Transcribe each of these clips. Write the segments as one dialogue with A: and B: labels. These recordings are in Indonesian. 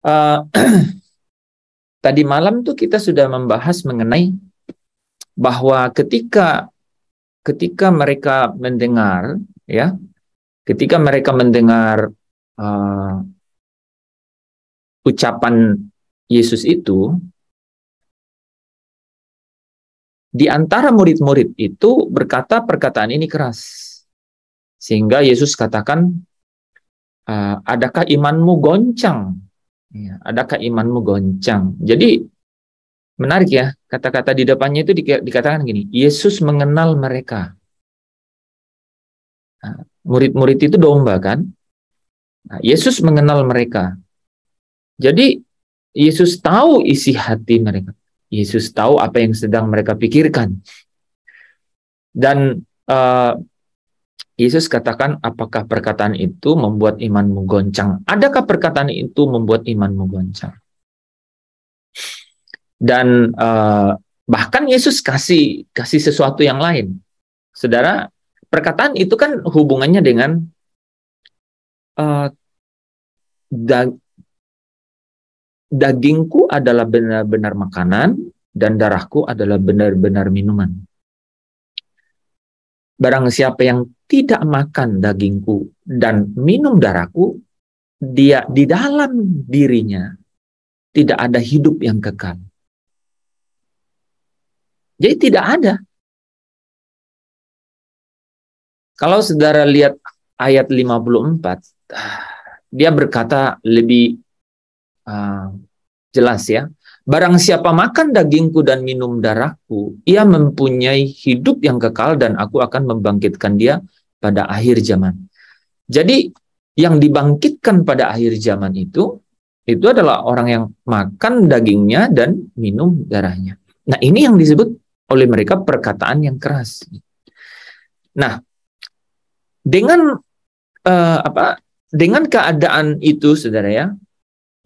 A: Eh, Tadi malam tuh kita sudah membahas mengenai bahwa ketika mereka mendengar, ya, ketika mereka mendengar eh, ucapan Yesus itu, di antara murid-murid itu berkata perkataan ini keras, sehingga Yesus katakan, adakah imanmu goncang? Ya, adakah imanmu goncang? Jadi menarik ya, kata-kata di depannya itu dikatakan gini, Yesus mengenal mereka. Nah, murid-murid itu domba kan? Nah, Yesus mengenal mereka. Jadi Yesus tahu isi hati mereka. Yesus tahu apa yang sedang mereka pikirkan. Dan Yesus katakan, apakah perkataan itu membuat imanmu goncang? Adakah perkataan itu membuat imanmu goncang? Dan bahkan Yesus kasih sesuatu yang lain. Saudara, perkataan itu kan hubungannya dengan uh, dagingku adalah benar-benar makanan dan darahku adalah benar-benar minuman. Barang siapa yang tidak makan dagingku dan minum darahku, dia di dalam dirinya tidak ada hidup yang kekal. Jadi tidak ada. Kalau saudara lihat ayat 54, dia berkata lebih uh, jelas ya. Barang siapa makan dagingku dan minum darahku, ia mempunyai hidup yang kekal dan aku akan membangkitkan dia pada akhir zaman. Jadi yang dibangkitkan pada akhir zaman itu adalah orang yang makan dagingnya dan minum darahnya. Nah, ini yang disebut oleh mereka perkataan yang keras. Nah, dengan dengan keadaan itu, saudara ya,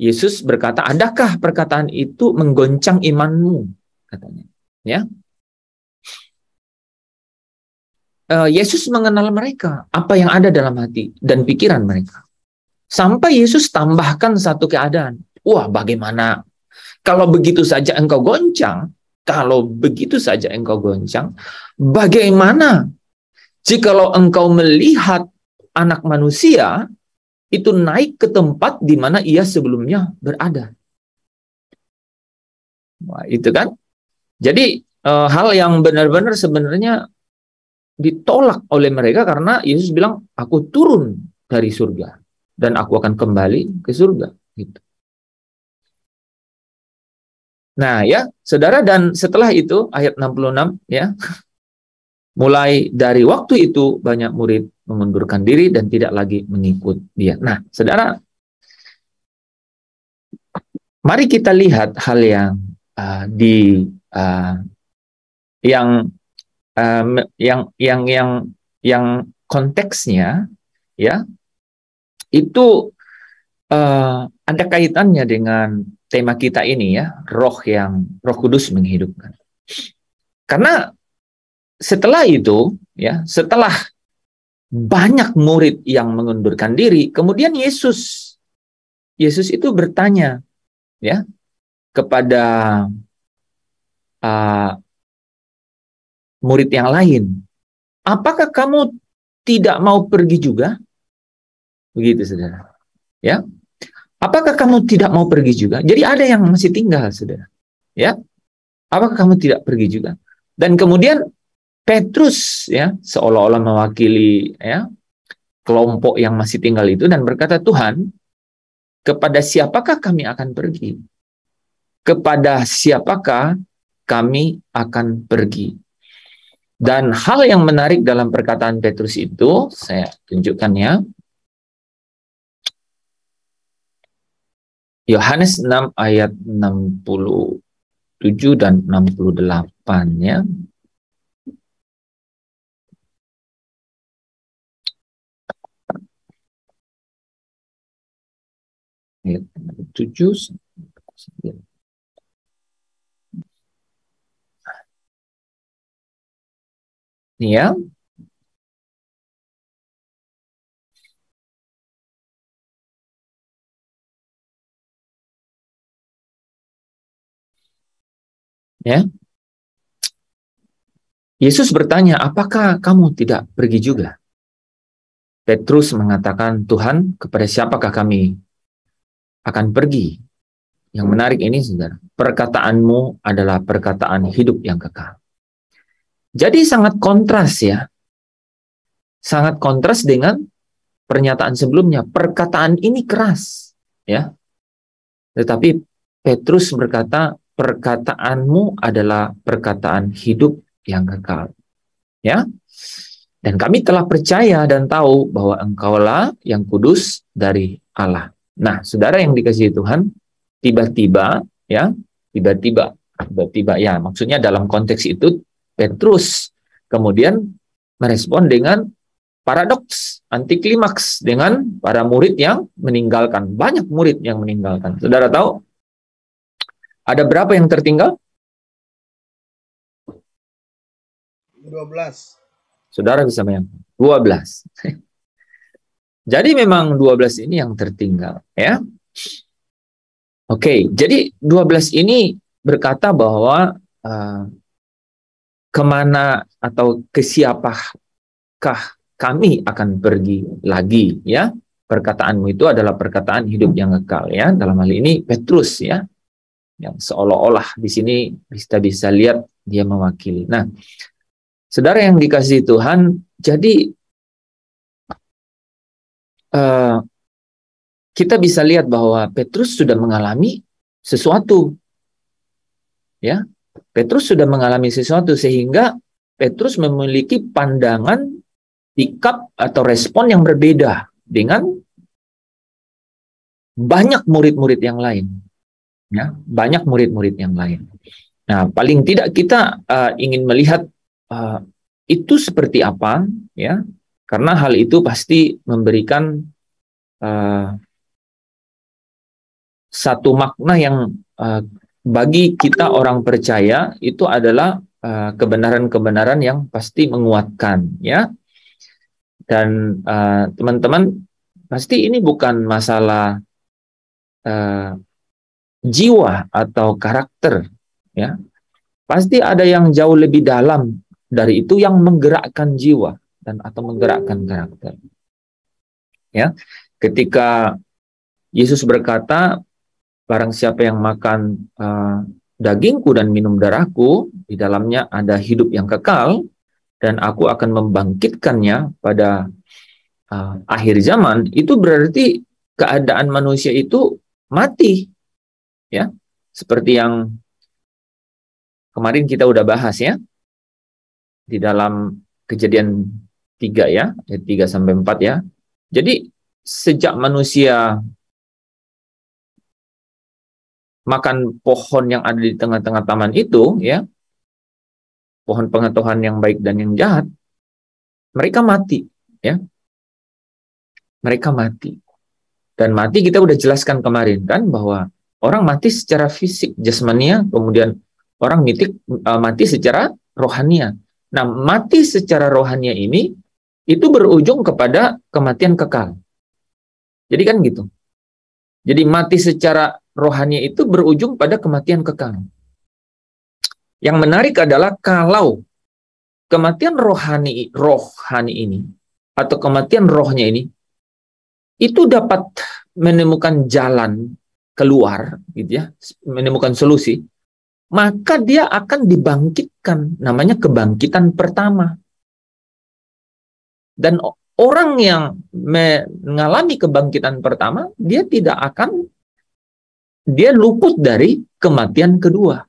A: Yesus berkata, adakah perkataan itu menggoncang imanmu? Katanya. Ya, Yesus mengenal mereka, apa yang ada dalam hati dan pikiran mereka. Sampai Yesus tambahkan satu keadaan. Wah, bagaimana kalau begitu saja engkau goncang? Kalau begitu saja engkau goncang, bagaimana jikalau engkau melihat anak manusia itu naik ke tempat di mana ia sebelumnya berada? Wah, itu kan. Jadi hal yang benar-benar sebenarnya ditolak oleh mereka karena Yesus bilang, aku turun dari surga dan aku akan kembali ke surga. Gitu. Nah ya, saudara, dan setelah itu ayat 66 ya, mulai dari waktu itu banyak murid mengundurkan diri dan tidak lagi mengikut dia. Nah, saudara, mari kita lihat hal yang di yang uh, yang konteksnya ya itu ada kaitannya dengan tema kita ini ya, Roh Kudus menghidupkan. Karena setelah itu ya, setelah banyak murid yang mengundurkan diri, kemudian Yesus itu bertanya ya kepada uh, murid yang lain, apakah kamu tidak mau pergi juga? Begitu, saudara. Ya, apakah kamu tidak mau pergi juga? Jadi ada yang masih tinggal, saudara. Ya, apakah kamu tidak pergi juga? Dan kemudian Petrus ya seolah-olah mewakili ya kelompok yang masih tinggal itu dan berkata, Tuhan, kepada siapakah kami akan pergi? Kepada siapakah kami akan pergi? Dan hal yang menarik dalam perkataan Petrus itu, saya tunjukkan ya. Yohanes 6 ayat 67 dan 68 ya. Ayat 67 ya. Ya, Yesus bertanya, apakah kamu tidak pergi juga? Petrus mengatakan, Tuhan, kepada siapakah kami akan pergi? Yang menarik ini, saudara, perkataanmu adalah perkataan hidup yang kekal. Jadi sangat kontras ya, sangat kontras dengan pernyataan sebelumnya. Perkataan ini keras, ya. Tetapi Petrus berkata, perkataanmu adalah perkataan hidup yang kekal. Ya. Dan kami telah percaya dan tahu bahwa engkaulah yang kudus dari Allah. Nah, saudara yang dikasihi Tuhan, tiba-tiba ya, tiba-tiba ya, maksudnya dalam konteks itu Petrus kemudian merespon dengan paradoks, anti klimaks dengan para murid yang meninggalkan. Banyak murid yang meninggalkan. Saudara tahu ada berapa yang tertinggal?
B: 12.
A: Saudara bisa bayangkan, 12. Jadi memang 12 ini yang tertinggal, ya. Oke, jadi 12 ini berkata bahwa kemana atau ke siapakah kami akan pergi lagi, ya. Perkataanmu itu adalah perkataan hidup yang kekal, ya. Dalam hal ini Petrus, ya, yang seolah-olah di sini kita bisa lihat dia mewakili. Nah, saudara yang dikasihi Tuhan, jadi kita bisa lihat bahwa Petrus sudah mengalami sesuatu, ya. Petrus sudah mengalami sesuatu sehingga Petrus memiliki pandangan, sikap atau respon yang berbeda dengan banyak murid-murid yang lain, ya, banyak murid-murid yang lain. Nah, paling tidak kita ingin melihat itu seperti apa, ya, karena hal itu pasti memberikan satu makna yang bagi kita orang percaya itu adalah kebenaran-kebenaran yang pasti menguatkan, ya. Dan teman-teman, pasti ini bukan masalah jiwa atau karakter, ya. Pasti ada yang jauh lebih dalam dari itu yang menggerakkan jiwa dan atau menggerakkan karakter. Ya, ketika Yesus berkata, barang siapa yang makan dagingku dan minum darahku, di dalamnya ada hidup yang kekal, dan aku akan membangkitkannya pada akhir zaman, itu berarti keadaan manusia itu mati. Ya, seperti yang kemarin kita udah bahas, ya, di dalam Kejadian 3, ya, ayat 3 sampai 4, ya. Jadi sejak manusia makan pohon yang ada di tengah-tengah taman itu, ya, pohon pengetahuan yang baik dan yang jahat, mereka mati, ya. Mereka mati. Dan mati kita udah jelaskan kemarin kan bahwa orang mati secara fisik jasmania, kemudian orang mati secara rohania. Nah, mati secara rohania ini itu berujung kepada kematian kekal. Jadi kan gitu. Jadi mati secara rohania itu berujung pada kematian kekal. Yang menarik adalah kalau kematian rohani ini atau kematian rohnya ini itu dapat menemukan jalan keluar, gitu ya, menemukan solusi, maka dia akan dibangkitkan, namanya kebangkitan pertama. Dan orang yang mengalami kebangkitan pertama, dia luput dari kematian kedua.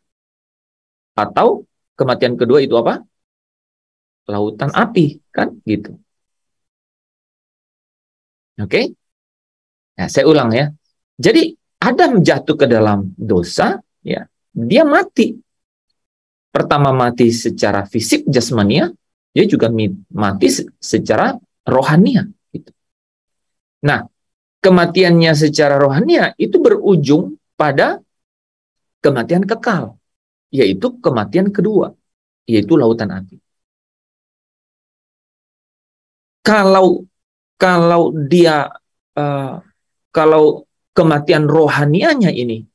A: Atau kematian kedua itu apa? Lautan api, kan gitu. Oke? Nah, saya ulang ya. Jadi Adam jatuh ke dalam dosa, ya, dia mati. Pertama mati secara fisik jasmania, dia juga mati secara rohania. Gitu. Nah, kematiannya secara rohania itu berujung pada kematian kekal, yaitu kematian kedua, yaitu lautan api. Kalau dia kalau kematian rohanianya ini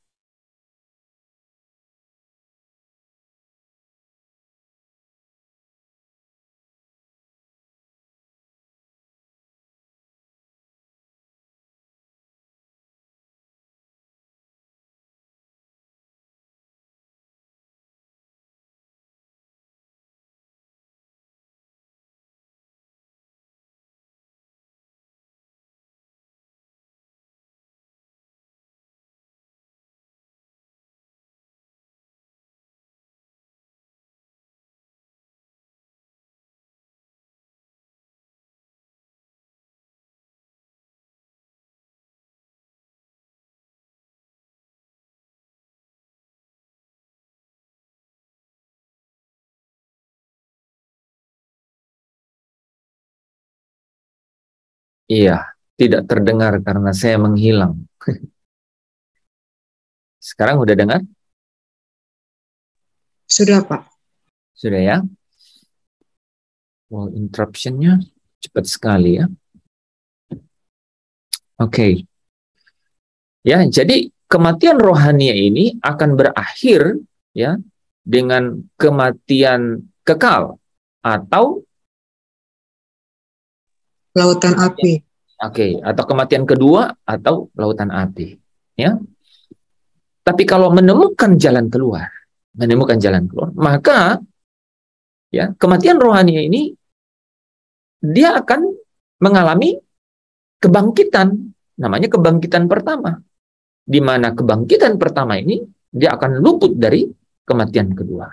A: Iya, tidak terdengar karena saya menghilang. Sekarang udah dengar?
B: Sudah, Pak.
A: Sudah ya? Wow, interruption-nya cepat sekali ya. Oke. Ya, jadi kematian rohani ini akan berakhir ya dengan kematian kekal atau
B: Lautan api.
A: atau kematian kedua atau lautan api, ya. Tapi kalau menemukan jalan keluar, maka ya kematian rohani ini dia akan mengalami kebangkitan, namanya kebangkitan pertama. Di mana kebangkitan pertama ini dia akan luput dari kematian kedua.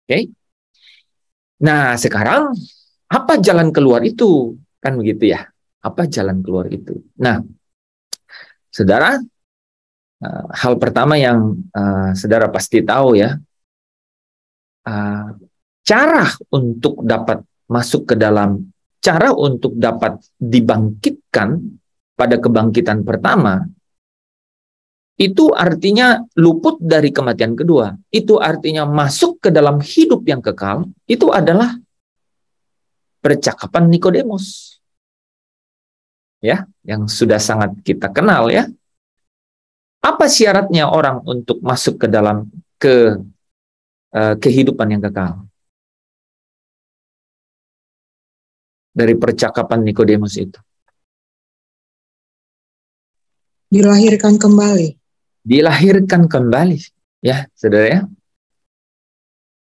A: Oke. Nah, sekarang apa jalan keluar itu? Kan begitu ya. Apa jalan keluar itu? Nah, Saudara, hal pertama yang saudara pasti tahu ya, cara untuk dapat masuk ke dalam, cara untuk dapat dibangkitkan pada kebangkitan pertama, itu artinya luput dari kematian kedua. Itu artinya masuk ke dalam hidup yang kekal, itu adalah percakapan Nikodemus. Ya, yang sudah sangat kita kenal ya. Apa syaratnya orang untuk masuk ke dalam kehidupan yang kekal? Dari percakapan Nikodemus itu.
B: Dilahirkan kembali.
A: Dilahirkan kembali. Ya, saudara ya.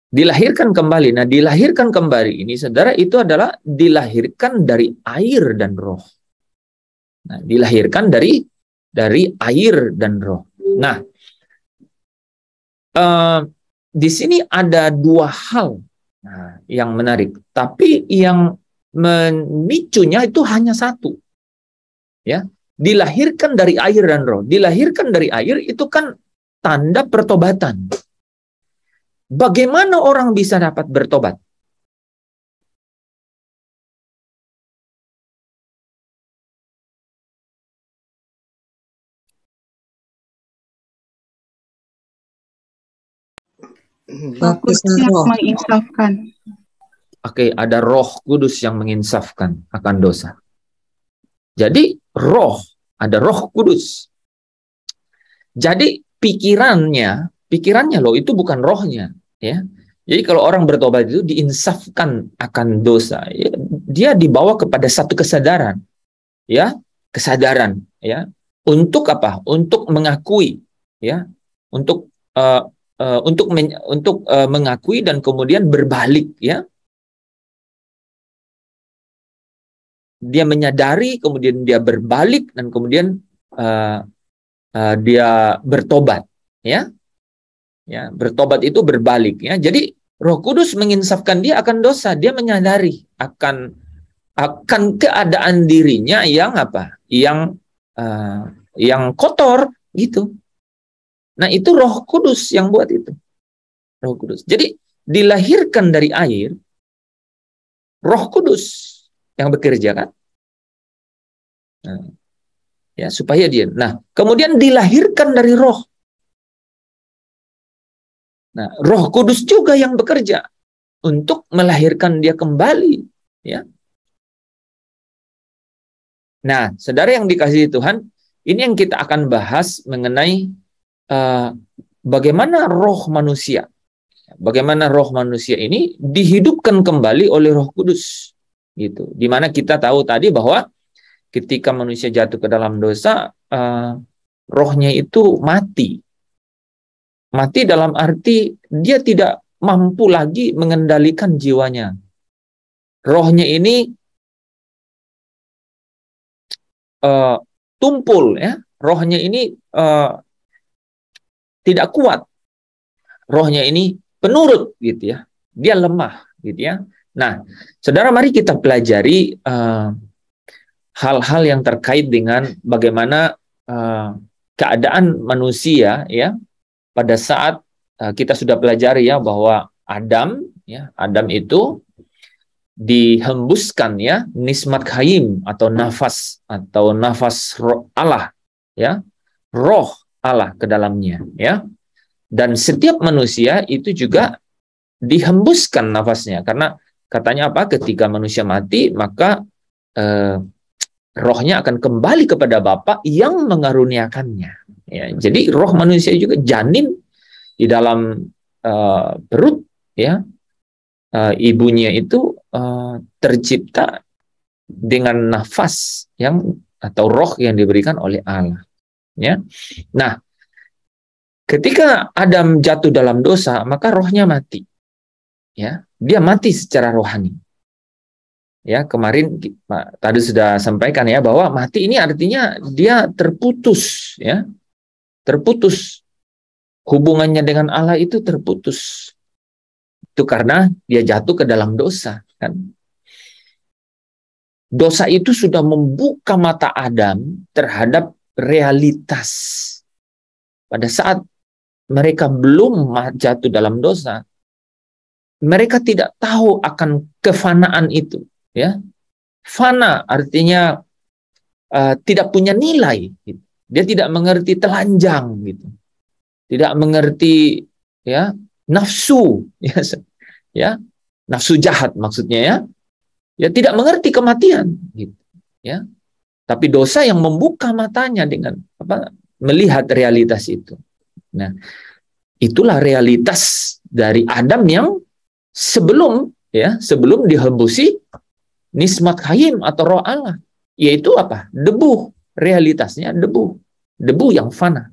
A: Dilahirkan kembali. Nah, dilahirkan kembali ini, saudara, itu adalah dilahirkan dari air dan roh. Nah, dilahirkan dari air dan roh. Nah, di sini ada dua hal yang menarik. Tapi yang memicunya itu hanya satu. Ya, dilahirkan dari air dan roh. Dilahirkan dari air itu kan tanda pertobatan. Bagaimana orang bisa dapat bertobat?
C: Roh Kudus yang menginsafkan.
A: Oke, ada Roh Kudus yang menginsafkan akan dosa. Jadi roh, ada Roh Kudus. Jadi pikirannya loh, itu bukan rohnya, ya. Jadi kalau orang bertobat itu diinsafkan akan dosa, ya, dia dibawa kepada satu kesadaran, ya, ya, untuk apa? Untuk mengakui, ya, untuk mengakui dan kemudian berbalik, ya. Dia menyadari, kemudian dia berbalik dan kemudian dia bertobat, ya. Ya, bertobat itu berbalik, ya. Jadi Roh Kudus menginsafkan dia akan dosa, dia menyadari akan keadaan dirinya yang apa? Yang kotor gitu. Nah, itu Roh Kudus yang buat itu. Roh Kudus. Jadi dilahirkan dari air, Roh Kudus yang bekerja kan? Nah, ya, supaya dia. Nah, kemudian dilahirkan dari roh. Nah, Roh Kudus juga yang bekerja untuk melahirkan dia kembali, ya. Nah, saudara yang dikasihi Tuhan, ini yang kita akan bahas mengenai bagaimana roh manusia. Bagaimana roh manusia ini dihidupkan kembali oleh Roh Kudus, gitu. Dimana kita tahu tadi bahwa ketika manusia jatuh ke dalam dosa, rohnya itu mati. Mati dalam arti dia tidak mampu lagi mengendalikan jiwanya. Rohnya ini tumpul, ya. Rohnya ini tidak kuat. Rohnya ini penurut, gitu ya. Dia lemah, gitu ya. Nah, saudara, mari kita pelajari hal-hal yang terkait dengan bagaimana keadaan manusia, ya, pada saat kita sudah pelajari ya bahwa Adam itu dihembuskan ya nismat hayim atau nafas roh Allah ya, roh Allah ke dalamnya ya. Dan setiap manusia itu juga dihembuskan nafasnya, karena katanya apa, ketika manusia mati maka rohnya akan kembali kepada Bapa yang mengaruniakannya ya. Jadi roh manusia juga janin di dalam perut ya, ibunya itu tercipta dengan nafas yang atau roh yang diberikan oleh Allah ya. Nah, ketika Adam jatuh dalam dosa, maka rohnya mati. Ya, dia mati secara rohani. Ya, kemarin tadi sudah sampaikan ya bahwa mati ini artinya dia terputus ya. Terputus. Hubungannya dengan Allah itu terputus. Itu karena dia jatuh ke dalam dosa kan. Dosa itu sudah membuka mata Adam terhadap realitas. Pada saat mereka belum jatuh dalam dosa, mereka tidak tahu akan kefanaan itu, ya. Fana artinya tidak punya nilai. Gitu. Dia tidak mengerti telanjang, gitu. Tidak mengerti ya nafsu, ya, nafsu jahat maksudnya ya. Ya tidak mengerti kematian, gitu. Ya. Tapi dosa yang membuka matanya dengan melihat realitas itu. Nah, itulah realitas dari Adam yang sebelum dihembusi nismat hayim atau roh Allah, yaitu apa? Debu, realitasnya debu yang fana.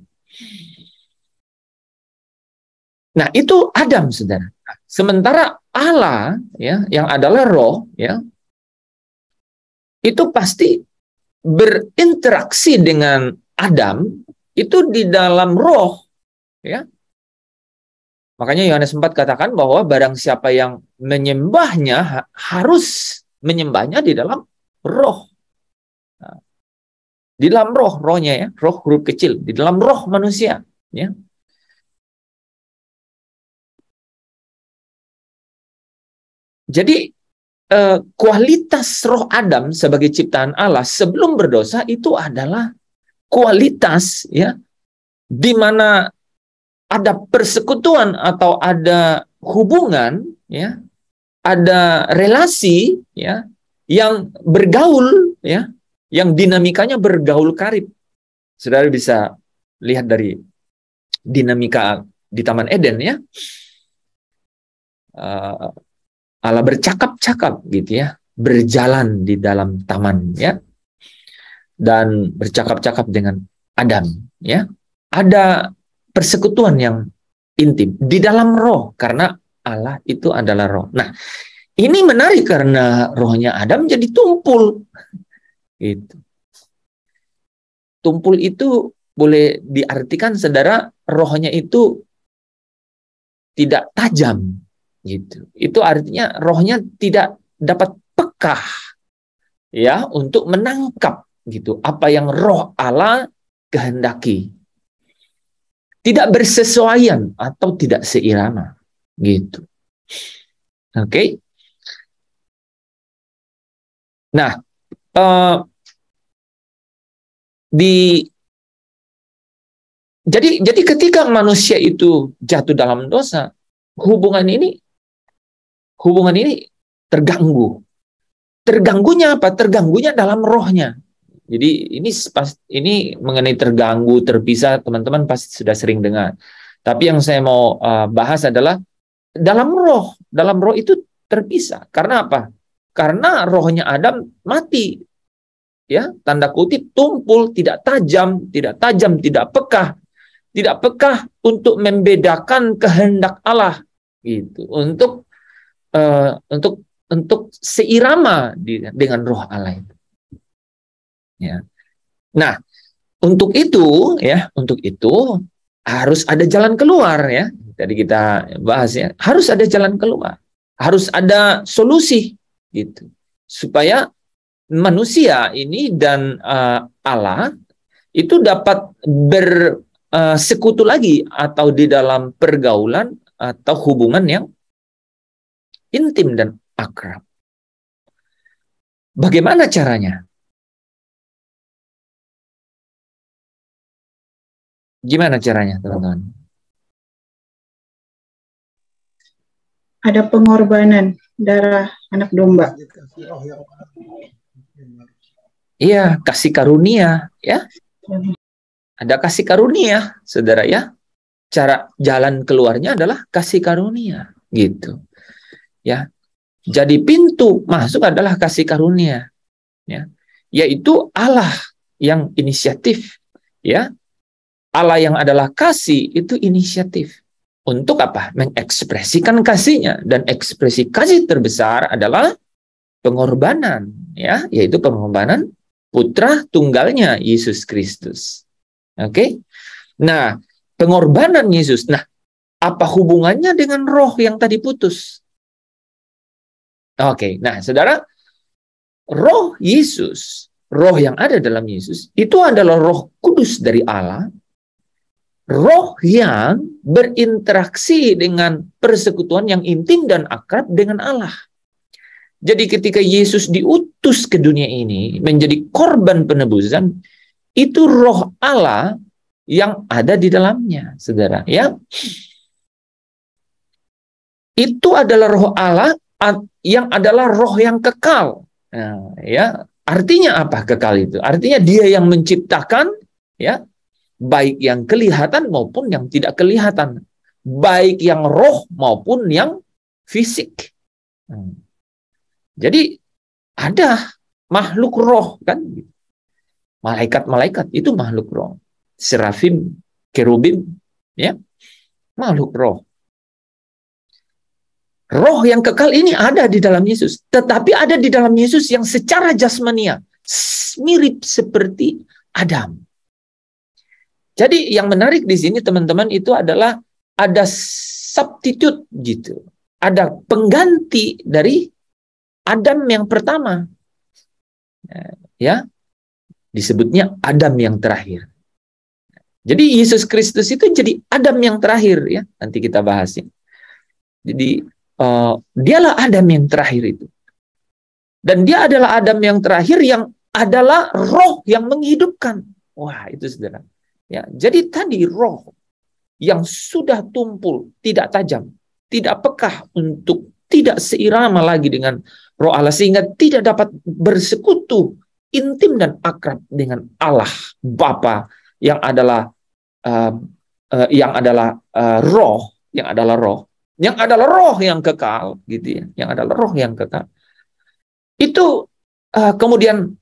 A: Nah, itu Adam, saudara. Sementara Allah ya, yang adalah roh ya, itu pasti berinteraksi dengan Adam itu di dalam roh ya. Makanya Yohanes 4 katakan bahwa barang siapa yang menyembahnya harus menyembahnya di dalam roh. Nah, di dalam rohnya ya, roh huruf kecil, di dalam roh manusia ya. Jadi kualitas roh Adam sebagai ciptaan Allah sebelum berdosa itu adalah kualitas ya, di mana ada persekutuan atau ada hubungan ya, ada relasi ya yang bergaul ya, yang dinamikanya bergaul karib. Saudara bisa lihat dari dinamika di Taman Eden ya. Allah bercakap-cakap gitu ya, berjalan di dalam taman ya, dan bercakap-cakap dengan Adam ya. Ada persekutuan yang intim di dalam roh karena Allah itu adalah roh. Nah, ini menarik karena rohnya Adam jadi tumpul. Gitu. Tumpul itu boleh diartikan, saudara, rohnya itu tidak tajam. Gitu. Itu artinya rohnya tidak dapat peka ya untuk menangkap gitu apa yang roh Allah kehendaki. Tidak bersesuaian atau tidak seirama gitu. Oke. Nah, jadi ketika manusia itu jatuh dalam dosa, hubungan ini terganggu. Terganggunya apa? Terganggunya dalam rohnya. Jadi ini mengenai terganggu, terpisah, teman-teman pasti sudah sering dengar. Tapi yang saya mau bahas adalah dalam roh. Dalam roh itu terpisah. Karena apa? Karena rohnya Adam mati. Ya, tanda kutip tumpul, tidak tajam, tidak peka. Tidak peka untuk membedakan kehendak Allah gitu. Untuk seirama dengan roh Allah itu. Ya. Nah, untuk itu harus ada jalan keluar ya. Tadi kita bahas ya, harus ada jalan keluar. Harus ada solusi gitu. Supaya manusia ini dan Allah itu dapat bersekutu lagi atau di dalam pergaulan atau hubungan yang intim dan akrab. Bagaimana caranya? Gimana caranya, teman-teman?
C: Ada pengorbanan darah anak domba.
A: Iya, kasih karunia, ya. Ada kasih karunia, saudara, ya. Cara jalan keluarnya adalah kasih karunia, gitu. Ya. Jadi pintu masuk adalah kasih karunia, ya. Yaitu Allah yang inisiatif, ya. Allah yang adalah kasih itu inisiatif. Untuk apa? Mengekspresikan kasihnya, dan ekspresi kasih terbesar adalah pengorbanan, ya, yaitu pengorbanan Putra tunggalnya Yesus Kristus. Oke? Nah, pengorbanan Yesus. Nah, apa hubungannya dengan roh yang tadi putus? Oke, nah saudara, roh Yesus, roh yang ada dalam Yesus, itu adalah roh kudus dari Allah, roh yang berinteraksi dengan persekutuan yang intim dan akrab dengan Allah. Jadi ketika Yesus diutus ke dunia ini menjadi korban penebusan, itu roh Allah yang ada di dalamnya, saudara. Ya, itu adalah roh Allah yang adalah roh yang kekal. Nah, ya, artinya apa kekal itu? Artinya Dia yang menciptakan, ya, baik yang kelihatan maupun yang tidak kelihatan, baik yang roh maupun yang fisik. Jadi ada makhluk roh, kan? Malaikat-malaikat itu makhluk roh. Serafim, kerubim, ya, makhluk roh. Roh yang kekal ini ada di dalam Yesus, tetapi ada di dalam Yesus yang secara jasmania mirip seperti Adam. Jadi yang menarik di sini, teman-teman, itu adalah ada substitute gitu. Ada pengganti dari Adam yang pertama. Ya, disebutnya Adam yang terakhir. Jadi Yesus Kristus itu jadi Adam yang terakhir, ya. Nanti kita bahas ya. Jadi dialah Adam yang terakhir itu. Dan dia adalah Adam yang terakhir yang adalah roh yang menghidupkan. Wah, itu saudara. Ya, jadi tadi roh yang sudah tumpul, tidak tajam, tidak pekah untuk tidak seirama lagi dengan roh Allah, sehingga tidak dapat bersekutu intim dan akrab dengan Allah Bapa yang adalah roh, yang adalah roh yang kekal, gitu ya, yang adalah roh yang kekal. Itu kemudian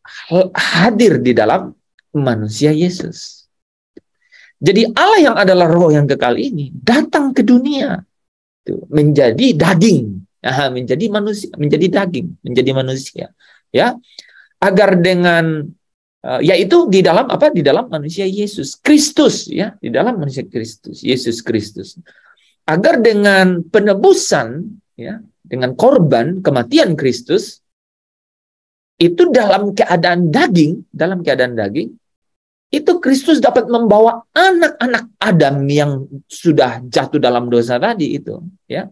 A: hadir di dalam manusia Yesus. Jadi Allah yang adalah roh yang kekal ini datang ke dunia, menjadi daging, menjadi manusia, menjadi daging, menjadi manusia, ya, agar dengan yaitu di dalam apa? Di dalam manusia Yesus Kristus, ya, di dalam manusia Kristus, Yesus Kristus. Agar dengan penebusan, ya, dengan korban kematian Kristus, itu dalam keadaan daging, itu Kristus dapat membawa anak-anak Adam yang sudah jatuh dalam dosa tadi itu, ya,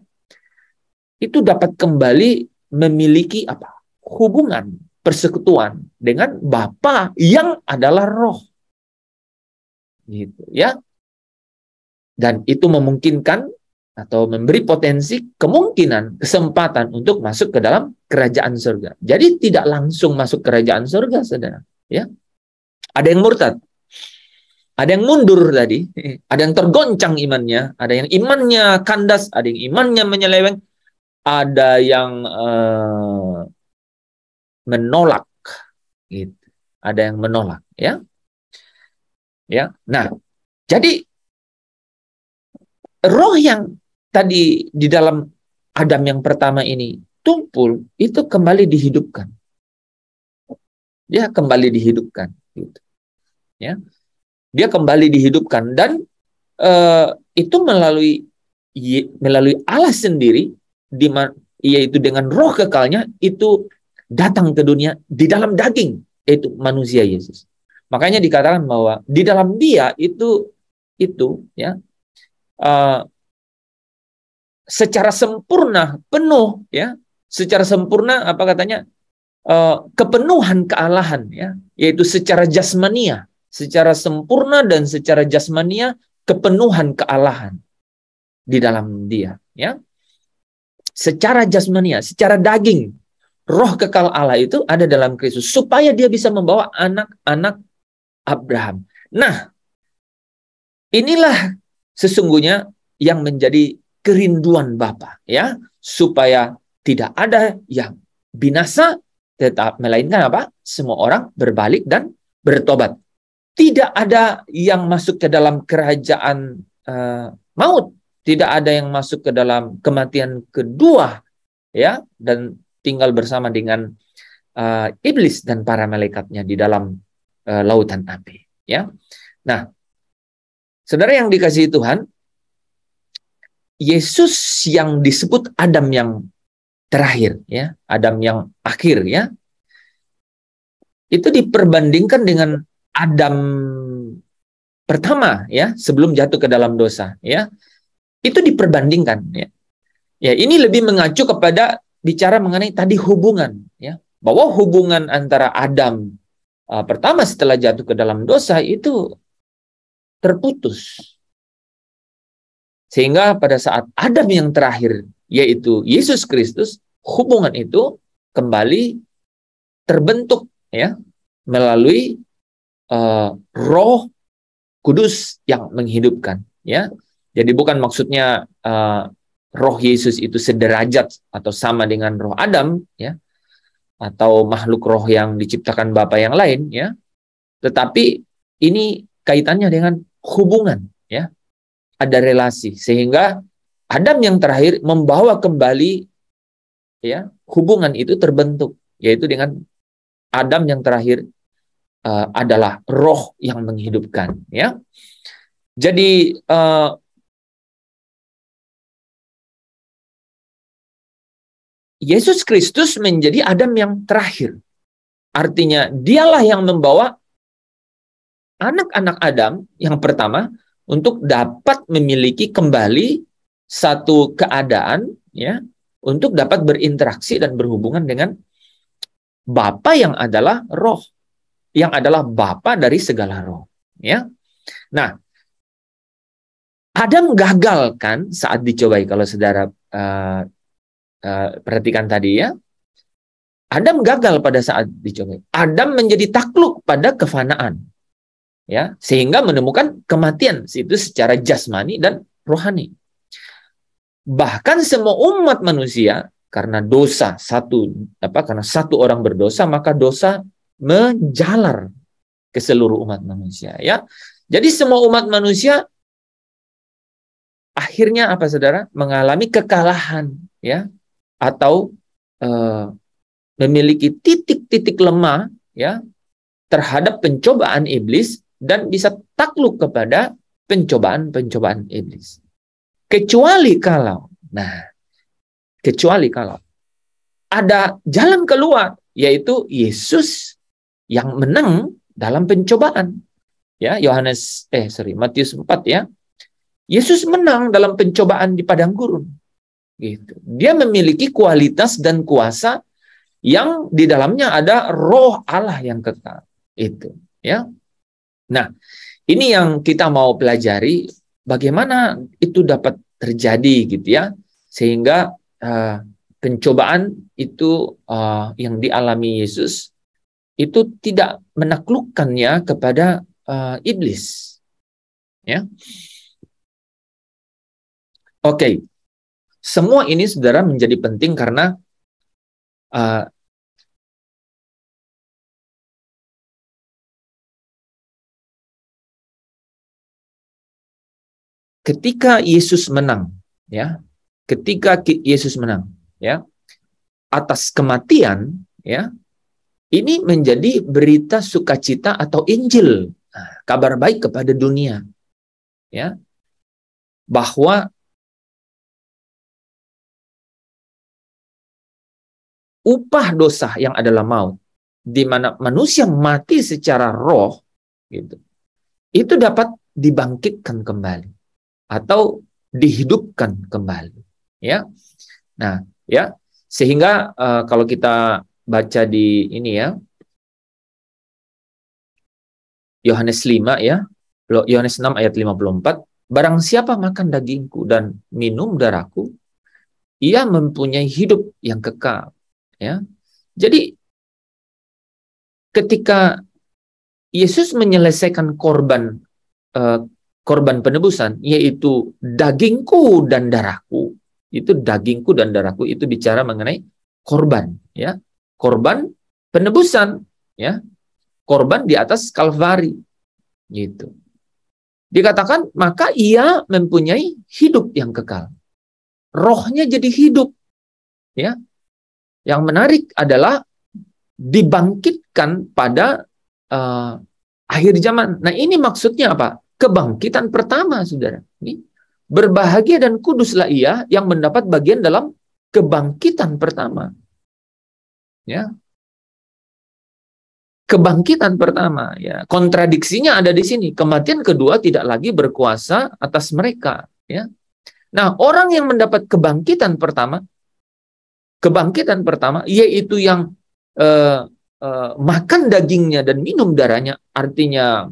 A: itu dapat kembali memiliki apa? Hubungan, persekutuan dengan Bapa yang adalah roh, gitu, ya. Dan itu memungkinkan atau memberi potensi, kemungkinan, kesempatan untuk masuk ke dalam kerajaan surga. Jadi tidak langsung masuk kerajaan surga, saudara. Ya, ada yang murtad, ada yang mundur tadi, ada yang tergoncang imannya, ada yang imannya kandas, ada yang imannya menyeleweng, ada yang menolak, gitu. Ada yang menolak, ya. Ya, nah, jadi roh yang tadi di dalam Adam yang pertama ini tumpul, itu kembali dihidupkan. Ya, kembali dihidupkan, gitu. Ya. Dia kembali dihidupkan, dan itu melalui Allah sendiri, yaitu dengan roh kekalnya, itu datang ke dunia di dalam daging, yaitu manusia Yesus. Makanya dikatakan bahwa di dalam Dia itu ya, secara sempurna, penuh, ya, secara sempurna, apa katanya, kepenuhan kealahan, ya, yaitu secara jasmania, secara sempurna dan secara jasmania, kepenuhan kealahan di dalam dia, ya. Secara jasmania, secara daging, roh kekal Allah itu ada dalam Kristus supaya dia bisa membawa anak-anak Abraham. Nah, inilah sesungguhnya yang menjadi kerinduan Bapa, ya, supaya tidak ada yang binasa, tetap melainkan apa? Semua orang berbalik dan bertobat. Tidak ada yang masuk ke dalam kerajaan maut, tidak ada yang masuk ke dalam kematian kedua, ya, dan tinggal bersama dengan iblis dan para malaikatnya di dalam lautan api, ya. Nah, saudara yang dikasihi Tuhan, Yesus yang disebut Adam yang terakhir, ya, Adam yang akhir, ya, itu diperbandingkan dengan Adam pertama, ya, sebelum jatuh ke dalam dosa, ya, itu diperbandingkan, ya. Ya, ini lebih mengacu kepada bicara mengenai tadi hubungan, ya, bahwa hubungan antara Adam pertama setelah jatuh ke dalam dosa itu terputus. Sehingga pada saat Adam yang terakhir, yaitu Yesus Kristus, hubungan itu kembali terbentuk, ya, melalui Roh Kudus yang menghidupkan, ya. Jadi bukan maksudnya Roh Yesus itu sederajat atau sama dengan Roh Adam, ya, atau makhluk roh yang diciptakan Bapa yang lain, ya. Tetapi ini kaitannya dengan hubungan, ya. Ada relasi, sehingga Adam yang terakhir membawa kembali, ya, hubungan itu terbentuk, yaitu dengan Adam yang terakhir adalah roh yang menghidupkan, ya. Jadi Yesus Kristus menjadi Adam yang terakhir, artinya dialah yang membawa anak-anak Adam yang pertama untuk dapat memiliki kembali satu keadaan, ya, untuk dapat berinteraksi dan berhubungan dengan Bapa yang adalah roh, yang adalah Bapa dari segala roh, ya. Nah, Adam gagal kan saat dicobai, kalau saudara perhatikan tadi, ya. Adam gagal pada saat dicobai. Adam menjadi takluk pada kefanaan, ya, sehingga menemukan kematian itu secara jasmani dan rohani. Bahkan semua umat manusia, karena dosa karena satu orang berdosa, maka dosa menjalar ke seluruh umat manusia, ya. Jadi semua umat manusia akhirnya apa, saudara? Mengalami kekalahan, ya, atau memiliki titik-titik lemah, ya, terhadap pencobaan iblis dan bisa takluk kepada pencobaan-pencobaan iblis. Kecuali kalau ada jalan keluar, yaitu Yesus yang menang dalam pencobaan. Ya, Matius 4, ya. Yesus menang dalam pencobaan di padang gurun. Gitu. Dia memiliki kualitas dan kuasa yang di dalamnya ada Roh Allah yang kekal. Itu, ya. Nah, ini yang kita mau pelajari, bagaimana itu dapat terjadi, gitu, ya, sehingga pencobaan itu yang dialami Yesus itu tidak menaklukkannya kepada iblis, ya. Oke, semua ini, saudara, menjadi penting karena ketika Yesus menang, ya, atas kematian, ya, ini menjadi berita sukacita atau Injil, kabar baik kepada dunia, ya, bahwa upah dosa yang adalah maut, di mana manusia mati secara roh, gitu, itu dapat dibangkitkan kembali atau dihidupkan kembali, ya. Nah, ya, sehingga kalau kita baca di ini ya, Yohanes 5 ya, Yohanes 6 ayat 54, barang siapa makan dagingku dan minum darahku, ia mempunyai hidup yang kekal. Ya. Jadi ketika Yesus menyelesaikan korban penebusan, yaitu dagingku dan darahku, itu dagingku dan darahku itu bicara mengenai korban, ya, korban penebusan, ya, korban di atas Kalvari, gitu. Dikatakan maka ia mempunyai hidup yang kekal, rohnya jadi hidup, ya. Yang menarik adalah dibangkitkan pada akhir zaman. Nah, ini maksudnya apa? Kebangkitan pertama, saudara. Ini berbahagia dan kuduslah ia yang mendapat bagian dalam kebangkitan pertama. Ya, kebangkitan pertama. Ya, kontradiksinya ada di sini. Kematian kedua tidak lagi berkuasa atas mereka. Ya. Nah, orang yang mendapat kebangkitan pertama yaitu yang makan dagingnya dan minum darahnya, artinya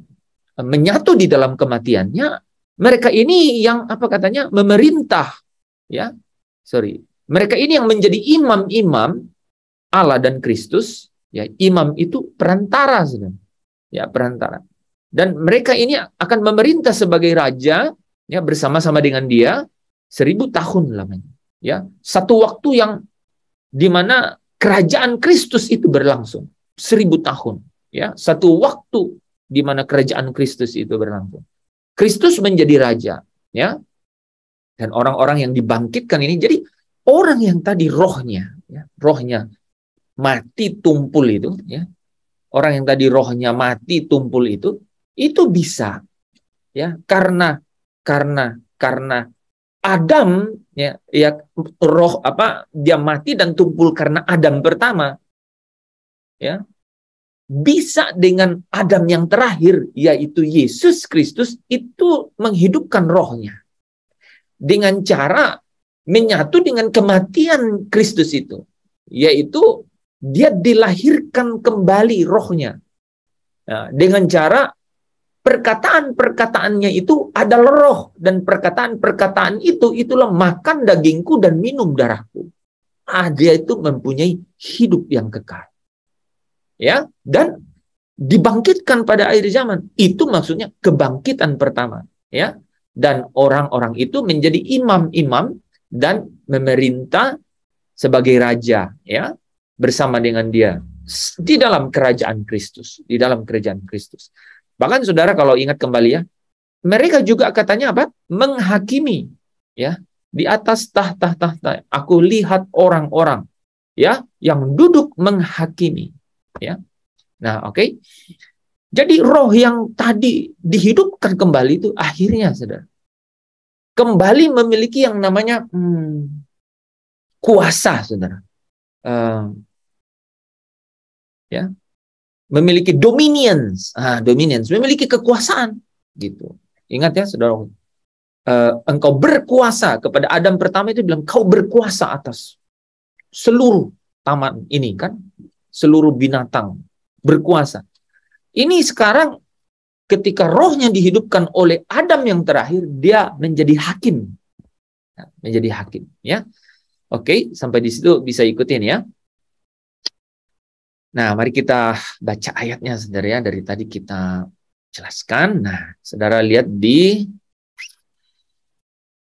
A: menyatu di dalam kematiannya. Mereka ini yang apa katanya memerintah, ya. Mereka ini yang menjadi imam-imam Allah dan Kristus. Ya, imam itu perantara, saudara. Ya, perantara. Dan mereka ini akan memerintah sebagai raja, ya, bersama-sama dengan Dia 1000 tahun lamanya. Ya, satu waktu yang di mana kerajaan Kristus itu berlangsung 1000 tahun. Ya, satu waktu di mana kerajaan Kristus itu berlangsung. Kristus menjadi raja, ya, dan orang-orang yang dibangkitkan ini jadi orang yang tadi rohnya, ya, rohnya mati tumpul itu, ya, orang yang tadi rohnya mati tumpul itu bisa, ya, karena Adam, ya, roh dia mati dan tumpul karena Adam pertama, ya, bisa dengan Adam yang terakhir yaitu Yesus Kristus itu menghidupkan rohnya dengan cara menyatu dengan kematian Kristus itu, yaitu dia dilahirkan kembali rohnya, nah, dengan cara perkataan-perkataannya itu adalah roh, dan perkataan-perkataan itulah makan dagingku dan minum darahku. Dia itu mempunyai hidup yang kekal. Ya, dan dibangkitkan pada akhir zaman. Itu maksudnya kebangkitan pertama, ya. Dan orang-orang itu menjadi imam-imam dan memerintah sebagai raja, ya, bersama dengan Dia di dalam kerajaan Kristus, di dalam kerajaan Kristus. Bahkan saudara kalau ingat kembali, ya, mereka juga katanya apa? Menghakimi, ya, di atas tahta-tahta. Aku lihat orang-orang, ya, yang duduk menghakimi, ya. Nah, oke. Jadi roh yang tadi dihidupkan kembali itu akhirnya, saudara, kembali memiliki yang namanya kuasa, saudara. Ya, memiliki dominions, memiliki kekuasaan, gitu. Ingat ya, saudara, engkau berkuasa. Kepada Adam pertama itu bilang, kau berkuasa atas seluruh taman ini, kan, seluruh binatang berkuasa. Ini sekarang ketika rohnya dihidupkan oleh Adam yang terakhir, dia menjadi hakim, ya. Oke, sampai di situ bisa ikutin, ya. Nah, mari kita baca ayatnya, saudara, ya. Dari tadi kita jelaskan. Nah, saudara lihat di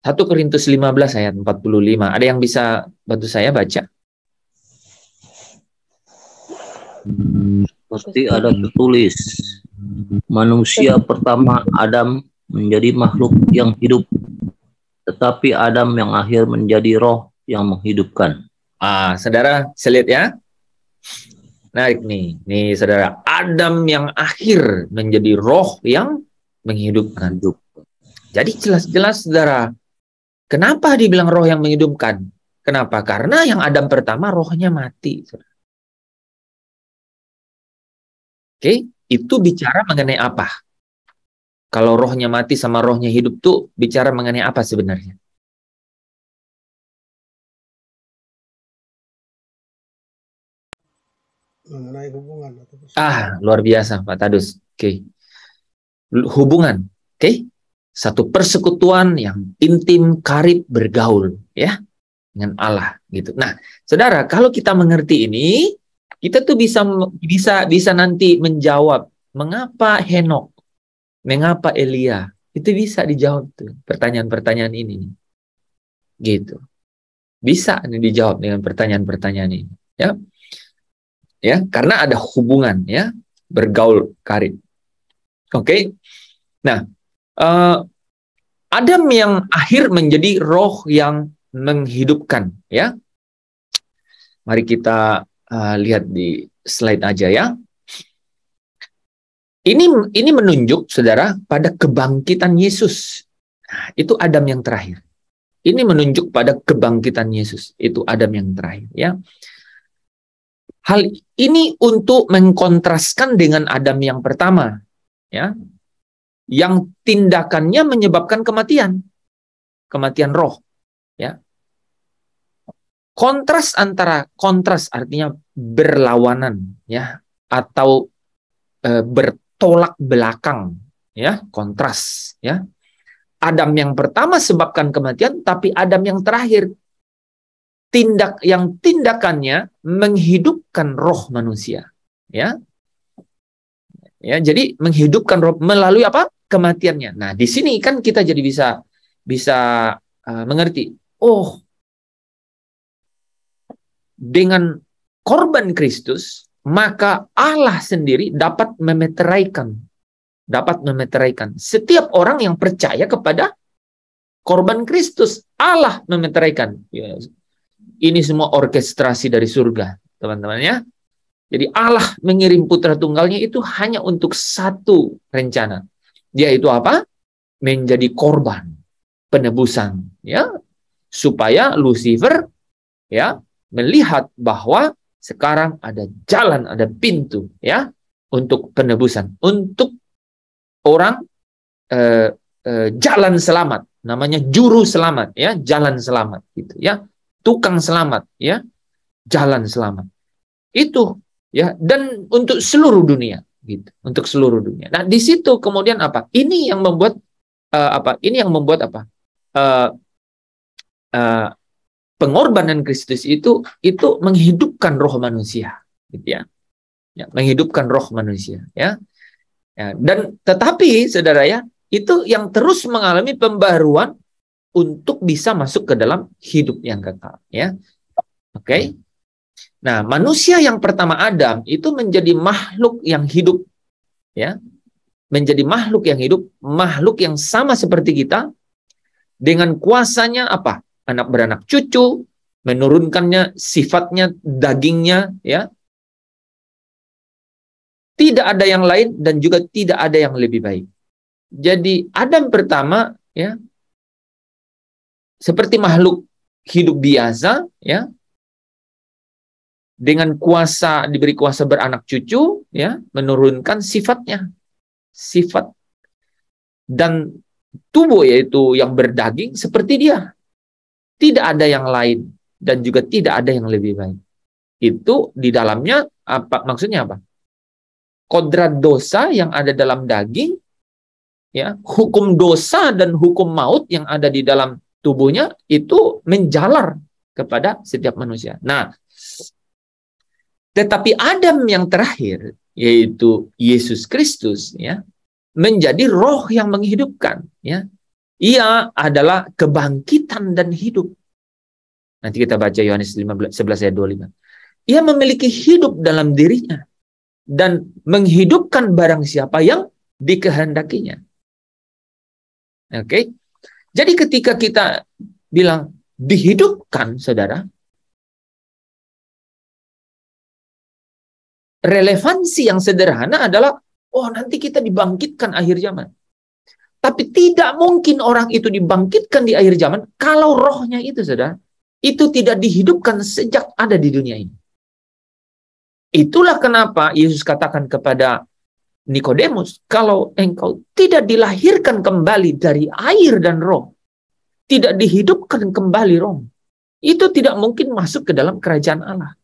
A: 1 Korintus 15 ayat 45. Ada yang bisa bantu saya baca?
D: Pasti ada tertulis, manusia pertama Adam menjadi makhluk yang hidup, tetapi Adam yang akhir menjadi roh yang menghidupkan.
A: Saudara, saya lihat, ya. Menarik nih saudara. Adam yang akhir menjadi roh yang menghidupkan. Jadi jelas-jelas, saudara, kenapa dibilang roh yang menghidupkan? Kenapa? Karena yang Adam pertama rohnya mati, saudara. Oke, itu bicara mengenai apa? Kalau rohnya mati sama rohnya hidup tuh bicara mengenai apa sebenarnya?
E: mengenai hubungan atau
A: luar biasa Pak Tadus. Oke. Hubungan, oke? Satu persekutuan yang intim, karib, bergaul, ya, dengan Allah, gitu. Nah, saudara, kalau kita mengerti ini, kita tuh bisa nanti menjawab mengapa Henok, mengapa Elia, itu bisa dijawab tuh pertanyaan-pertanyaan ini, gitu. Bisa dijawab dengan pertanyaan-pertanyaan ini, ya. Ya, karena ada hubungan, ya, bergaul, karib. Oke. Nah, Adam yang akhir menjadi roh yang menghidupkan, ya. Mari kita lihat di slide aja, ya. Ini menunjuk, saudara, pada kebangkitan Yesus. Nah, itu Adam yang terakhir. Ini menunjuk pada kebangkitan Yesus. Itu Adam yang terakhir, ya. Hal ini untuk mengkontraskan dengan Adam yang pertama, ya, yang tindakannya menyebabkan kematian roh, ya. Kontras artinya berlawanan, ya, atau bertolak belakang, ya, kontras, ya. Adam yang pertama sebabkan kematian, tapi Adam yang terakhir tindakannya menghidupkan roh manusia, ya. Ya, jadi menghidupkan roh melalui apa? Kematiannya. Nah, di sini kan kita jadi bisa mengerti. Oh, dengan korban Kristus, maka Allah sendiri dapat memeteraikan setiap orang yang percaya kepada korban Kristus. Allah memeteraikan. Ya, ini semua orkestrasi dari surga, teman-teman, ya. Jadi Allah mengirim putra tunggalnya itu hanya untuk satu rencana. Yaitu apa? Menjadi korban penebusan, ya. Supaya Lucifer, ya, melihat bahwa sekarang ada jalan, ada pintu, ya, untuk penebusan, untuk orang jalan selamat, namanya juru selamat, ya, jalan selamat, gitu, ya. Tukang selamat, ya, jalan selamat. Itu, ya, dan untuk seluruh dunia, gitu, untuk seluruh dunia. Nah, di situ kemudian apa? Ini yang membuat pengorbanan Kristus itu menghidupkan roh manusia, gitu, ya. Ya, menghidupkan roh manusia, ya. Ya, dan tetapi saudara, ya, itu yang terus mengalami pembaruan untuk bisa masuk ke dalam hidup yang kekal, ya. Oke. Nah, manusia yang pertama Adam itu menjadi makhluk yang hidup, ya. Menjadi makhluk yang hidup, makhluk yang sama seperti kita, dengan kuasanya apa? Anak beranak cucu, menurunkannya sifatnya, dagingnya, ya. Tidak ada yang lain dan juga tidak ada yang lebih baik. Jadi Adam pertama, ya, seperti makhluk hidup biasa, ya, dengan kuasa, diberi kuasa beranak cucu, ya, menurunkan sifatnya, sifat dan tubuh, yaitu yang berdaging seperti dia. Tidak ada yang lain dan juga tidak ada yang lebih baik. Itu di dalamnya apa? Maksudnya apa? Kodrat dosa yang ada dalam daging, ya, hukum dosa dan hukum maut yang ada di dalam tubuhnya itu menjalar kepada setiap manusia. Nah, tetapi Adam yang terakhir, yaitu Yesus Kristus, ya, menjadi roh yang menghidupkan, ya. Ia adalah kebangkitan dan hidup. Nanti kita baca Yohanes 11 ayat 25. Ia memiliki hidup dalam dirinya dan menghidupkan barang siapa yang dikehendakinya. Oke. Jadi ketika kita bilang dihidupkan, saudara, relevansi yang sederhana adalah, oh, nanti kita dibangkitkan akhir zaman. Tapi tidak mungkin orang itu dibangkitkan di akhir zaman kalau rohnya itu, saudara, itu tidak dihidupkan sejak ada di dunia ini. Itulah kenapa Yesus katakan kepada Nikodemus, kalau engkau tidak dilahirkan kembali dari air dan roh, tidak dihidupkan kembali roh, itu tidak mungkin masuk ke dalam kerajaan Allah.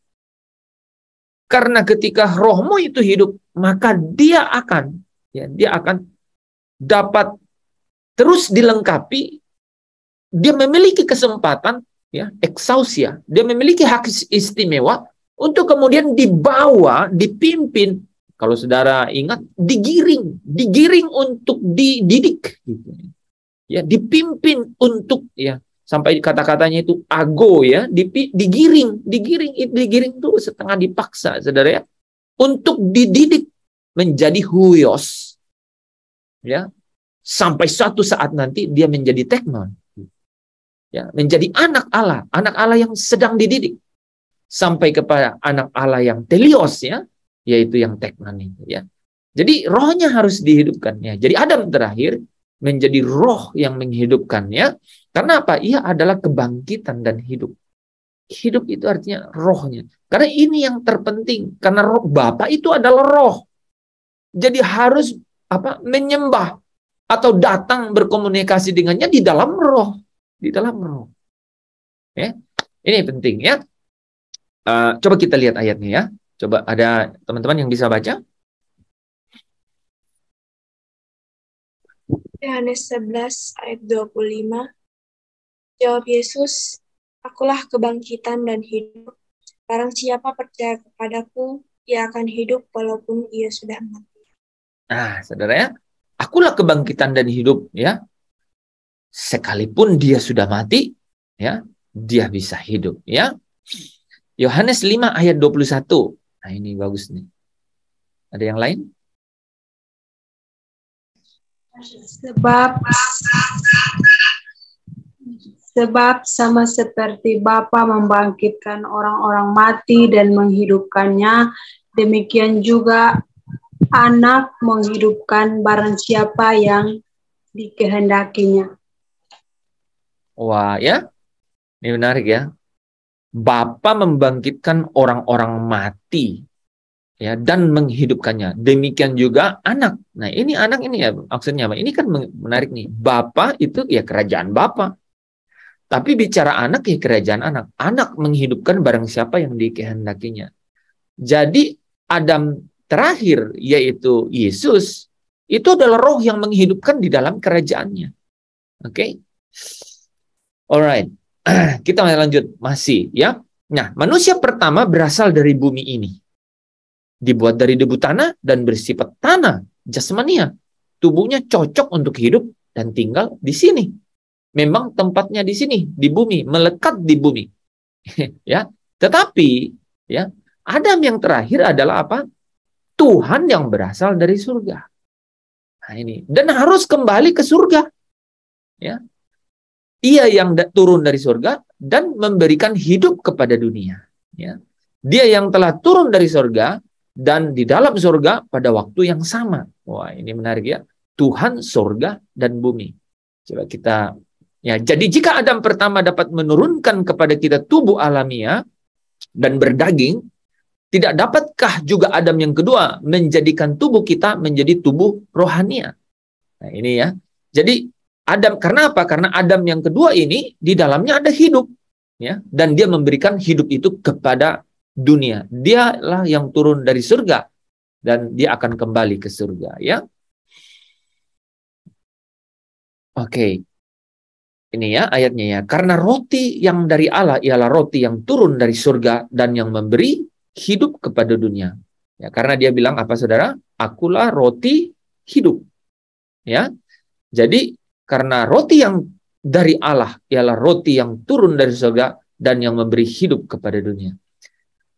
A: Karena ketika rohmu itu hidup, maka dia akan dapat terus dilengkapi. Dia memiliki kesempatan, ya, eksausia. Dia memiliki hak istimewa untuk kemudian dibawa, dipimpin. Kalau saudara ingat, digiring untuk dididik, gitu. Ya, dipimpin untuk, ya, sampai kata-katanya itu ago, ya, digiring itu setengah dipaksa, saudara, ya, untuk dididik menjadi huios, ya, sampai suatu saat nanti dia menjadi teknon, ya, menjadi anak Allah yang sedang dididik, sampai kepada anak Allah yang telios, ya, yaitu yang teknon itu, ya. Jadi rohnya harus dihidupkan, ya. Jadi Adam terakhir menjadi roh yang menghidupkannya. Karena apa? Ia adalah kebangkitan dan hidup. Hidup itu artinya rohnya. Karena ini yang terpenting. Karena roh Bapa itu adalah roh. Jadi harus menyembah atau datang berkomunikasi dengannya di dalam roh. Di dalam roh. Ya. Ini penting, ya. Coba kita lihat ayatnya, ya. Coba ada teman-teman yang bisa baca?
E: Yohanes 11 ayat 25. Jawab Yesus, "Akulah kebangkitan dan hidup. Barang siapa percaya kepadaku, ia akan hidup walaupun ia sudah mati."
A: Nah, saudara, ya, akulah kebangkitan dan hidup, ya. Sekalipun dia sudah mati, ya, dia bisa hidup, ya. Yohanes 5 ayat 21. Nah, ini bagus nih. Ada yang lain?
F: Sebab sama seperti Bapa membangkitkan orang-orang mati dan menghidupkannya, demikian juga Anak menghidupkan barang siapa yang dikehendakinya.
A: Wah, ya. Ini menarik, ya. Bapa membangkitkan orang-orang mati, ya, dan menghidupkannya. Demikian juga Anak. Nah, ini Anak ini, ya, maksudnya apa? Ini kan menarik nih. Bapa itu, ya, kerajaan Bapa. Tapi bicara Anak, ya, kerajaan Anak. Anak menghidupkan barang siapa yang dikehendakinya. Jadi Adam terakhir, yaitu Yesus, itu adalah roh yang menghidupkan di dalam kerajaannya. Oke? Alright. Kita lanjut masih, ya. Nah, manusia pertama berasal dari bumi ini. Dibuat dari debu tanah dan bersifat tanah, jasmania. Tubuhnya cocok untuk hidup dan tinggal di sini. Memang tempatnya di sini, di bumi, melekat di bumi. Ya. Tetapi, ya, Adam yang terakhir adalah apa? Tuhan yang berasal dari surga. Nah, ini. Dan harus kembali ke surga. Ya. Ia yang turun dari surga dan memberikan hidup kepada dunia. Ya. Dia yang telah turun dari surga dan di dalam surga pada waktu yang sama. Wah, ini menarik, ya. Tuhan, surga, dan bumi. Coba kita, ya. Jadi jika Adam pertama dapat menurunkan kepada kita tubuh alamiah dan berdaging, tidak dapatkah juga Adam yang kedua menjadikan tubuh kita menjadi tubuh rohania? Nah, ini, ya. Jadi Adam, karena apa? Karena Adam yang kedua ini di dalamnya ada hidup, ya, dan dia memberikan hidup itu kepada dunia. Dialah yang turun dari surga dan dia akan kembali ke surga, ya. Oke. Ini, ya, ayatnya, ya. Karena roti yang dari Allah ialah roti yang turun dari surga dan yang memberi hidup kepada dunia. Ya, karena dia bilang apa, saudara? Akulah roti hidup. Ya. Jadi karena roti yang dari Allah ialah roti yang turun dari surga dan yang memberi hidup kepada dunia.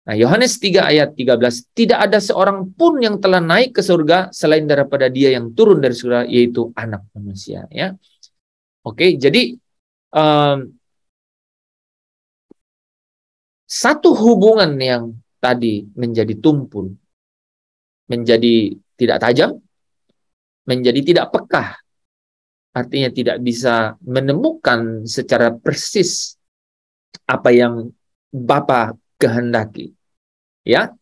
A: Nah, Yohanes 3 ayat 13, tidak ada seorang pun yang telah naik ke surga selain daripada dia yang turun dari surga, yaitu Anak Manusia, ya. Oke, jadi satu hubungan yang tadi menjadi tumpul, menjadi tidak tajam, menjadi tidak peka. Artinya tidak bisa menemukan secara persis apa yang Bapa kehendaki. Ya.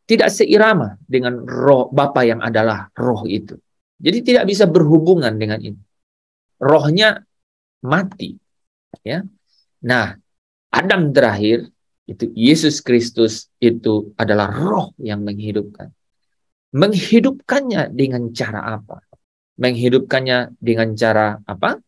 A: Tidak seirama dengan roh Bapa yang adalah roh itu. Jadi tidak bisa berhubungan dengan ini. Rohnya mati. Ya. Nah, Adam terakhir Itu Yesus Kristus itu adalah roh yang menghidupkan. Menghidupkannya dengan cara apa? Menghidupkannya dengan cara apa?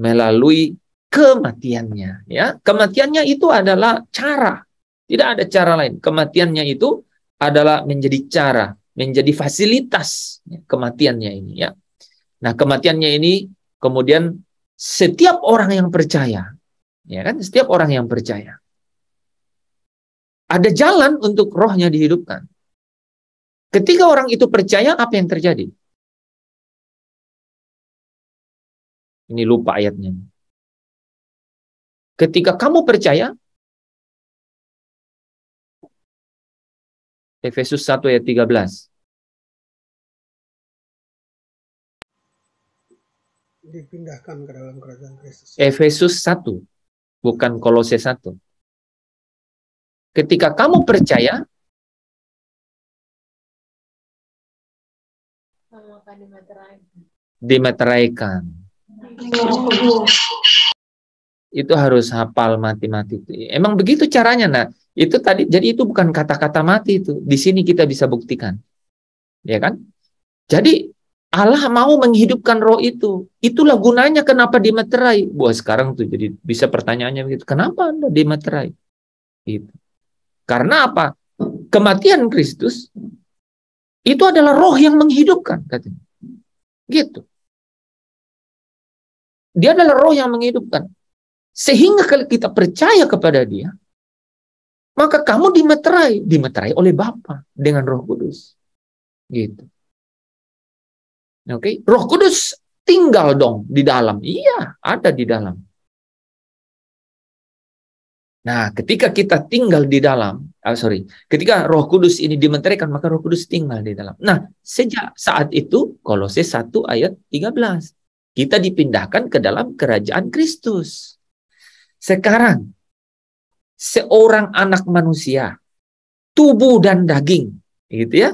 A: Melalui kematiannya. Ya, kematiannya itu adalah cara. Tidak ada cara lain. Kematiannya itu adalah menjadi cara, menjadi fasilitas kematiannya ini. Ya. Nah, kematiannya ini kemudian setiap orang yang percaya, ya kan? Setiap orang yang percaya. Ada jalan untuk rohnya dihidupkan. Ketika orang itu percaya, apa yang terjadi? Ini lupa ayatnya. Ketika kamu percaya, Efesus 1 ayat 13.
G: Dipindahkan ke dalam kerajaan Kristus.
A: Efesus 1, bukan Kolose 1. Ketika kamu percaya, dimeteraikan. Itu harus hafal mati-mati itu. Emang begitu caranya. Nah, itu tadi. Jadi itu bukan kata-kata mati itu. Di sini kita bisa buktikan. Ya kan? Jadi Allah mau menghidupkan roh itu. Itulah gunanya kenapa dimeterai. Wah, sekarang tuh jadi bisa pertanyaannya begitu. Kenapa Anda dimeterai? Itu. Karena apa? Kematian Kristus itu adalah roh yang menghidupkan, katanya. Gitu. Dia adalah roh yang menghidupkan. Sehingga kalau kita percaya kepada dia, maka kamu dimeterai oleh Bapa dengan Roh Kudus. Gitu. Oke, Roh Kudus tinggal dong di dalam. Iya, ada di dalam. Nah, ketika kita tinggal di dalam, ketika Roh Kudus ini dimeteraikan, maka Roh Kudus tinggal di dalam. Nah, sejak saat itu, Kolose 1 ayat 13, kita dipindahkan ke dalam kerajaan Kristus. Sekarang, seorang anak manusia, tubuh dan daging, gitu ya,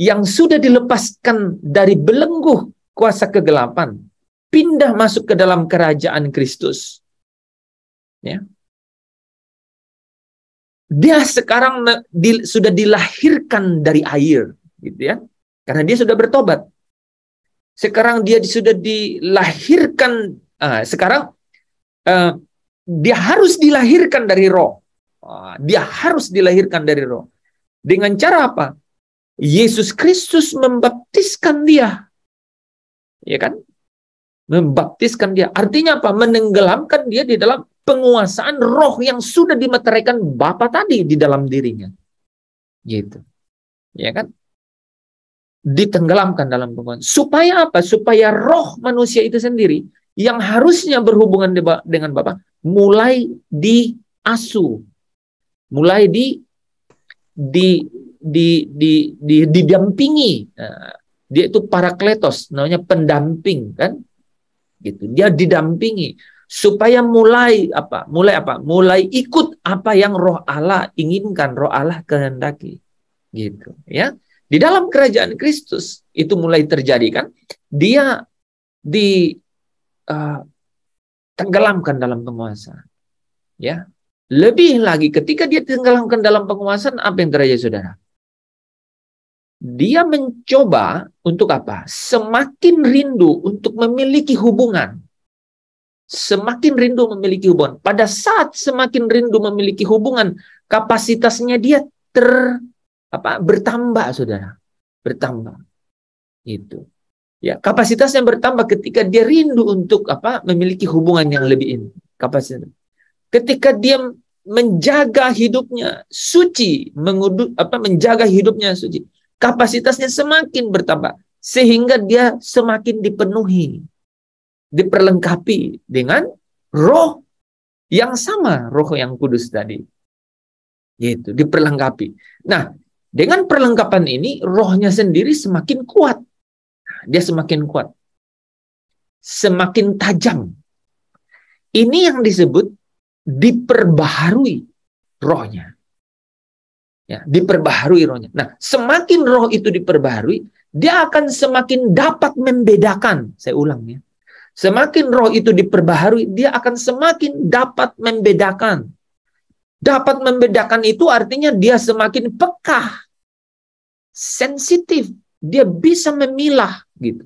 A: yang sudah dilepaskan dari belenggu kuasa kegelapan, pindah masuk ke dalam kerajaan Kristus. Ya. Dia sekarang sudah dilahirkan dari air, gitu ya, karena dia sudah bertobat. Sekarang dia sudah dilahirkan, sekarang dia harus dilahirkan dari roh. Dia harus dilahirkan dari roh. Dengan cara apa? Yesus Kristus membaptiskan dia, ya kan? Membaptiskan dia. Artinya apa? Menenggelamkan dia di dalam penguasaan roh yang sudah dimeteraikan Bapa tadi di dalam dirinya. Gitu. Ya kan? Ditenggelamkan dalam penguasaan. Supaya apa? Supaya roh manusia itu sendiri yang harusnya berhubungan dengan Bapa mulai diasuh. Mulai didampingi. Nah, dia itu parakletos, namanya pendamping kan? Gitu. Dia didampingi supaya mulai ikut apa yang Roh Allah inginkan, Roh Allah kehendaki. Gitu, ya. Di dalam kerajaan Kristus itu mulai terjadi kan? Dia tenggelamkan dalam penguasaan. Ya. Lebih lagi ketika dia tenggelamkan dalam penguasaan, apa yang terjadi, Saudara? Dia mencoba untuk apa? Semakin rindu untuk memiliki hubungan. Semakin rindu memiliki hubungan. Pada saat semakin rindu memiliki hubungan, kapasitasnya dia bertambah, Saudara. Bertambah. Itu. Ya, kapasitasnya bertambah ketika dia rindu untuk memiliki hubungan yang lebih intim. Kapasitas. Ketika dia menjaga hidupnya suci, menjaga hidupnya suci, kapasitasnya semakin bertambah sehingga dia semakin dipenuhi, diperlengkapi dengan roh yang sama, roh yang kudus tadi. Gitu, diperlengkapi. Nah, dengan perlengkapan ini rohnya sendiri semakin kuat. Dia semakin kuat. Semakin tajam. Ini yang disebut diperbaharui rohnya. Ya, diperbaharui rohnya. Nah, semakin roh itu diperbaharui, dia akan semakin dapat membedakan. Saya ulang ya. Semakin roh itu diperbaharui, dia akan semakin dapat membedakan Dapat membedakan itu artinya dia semakin peka, sensitif, dia bisa memilah gitu.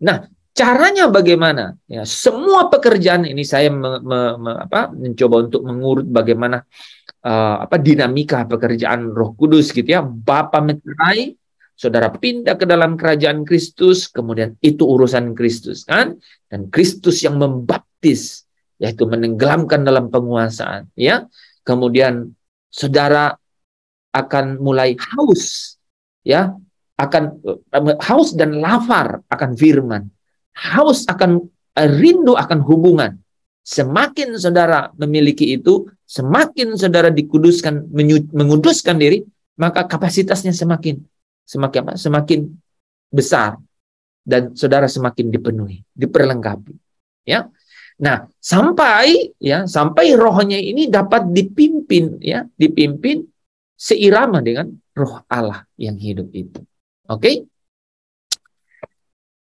A: Nah, caranya bagaimana? Ya, semua pekerjaan ini saya mencoba untuk mengurut bagaimana dinamika pekerjaan Roh Kudus gitu ya. Bapa meterai, saudara pindah ke dalam kerajaan Kristus, kemudian itu urusan Kristus kan, dan Kristus yang membaptis, yaitu menenggelamkan dalam penguasaan ya. Kemudian saudara akan mulai haus ya, akan haus dan lapar akan firman, haus akan rindu akan hubungan. Semakin saudara memiliki itu, semakin saudara dikuduskan, menguduskan diri, maka kapasitasnya semakin besar, dan saudara semakin dipenuhi, diperlengkapi ya. Nah, sampai rohnya ini dapat dipimpin seirama dengan roh Allah yang hidup itu. Oke?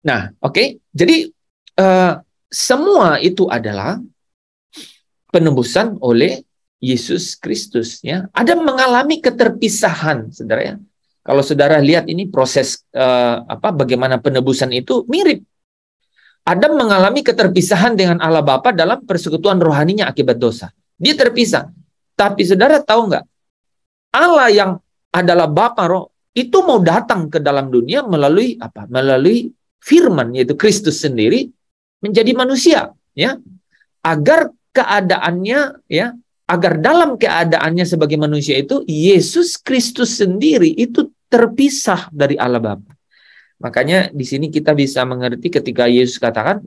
A: Nah, oke. Jadi semua itu adalah penebusan oleh Yesus Kristus ya. Adam mengalami keterpisahan, saudara ya. Kalau saudara lihat ini proses bagaimana penebusan itu mirip. Adam mengalami keterpisahan dengan Allah Bapa dalam persekutuan rohaninya akibat dosa. Dia terpisah. Tapi saudara tahu nggak? Allah yang adalah Bapa Roh itu mau datang ke dalam dunia melalui apa? Melalui firman, yaitu Kristus sendiri menjadi manusia ya. Agar keadaannya ya, agar dalam keadaannya sebagai manusia itu Yesus Kristus sendiri itu terpisah dari Allah Bapa. Makanya di sini kita bisa mengerti ketika Yesus katakan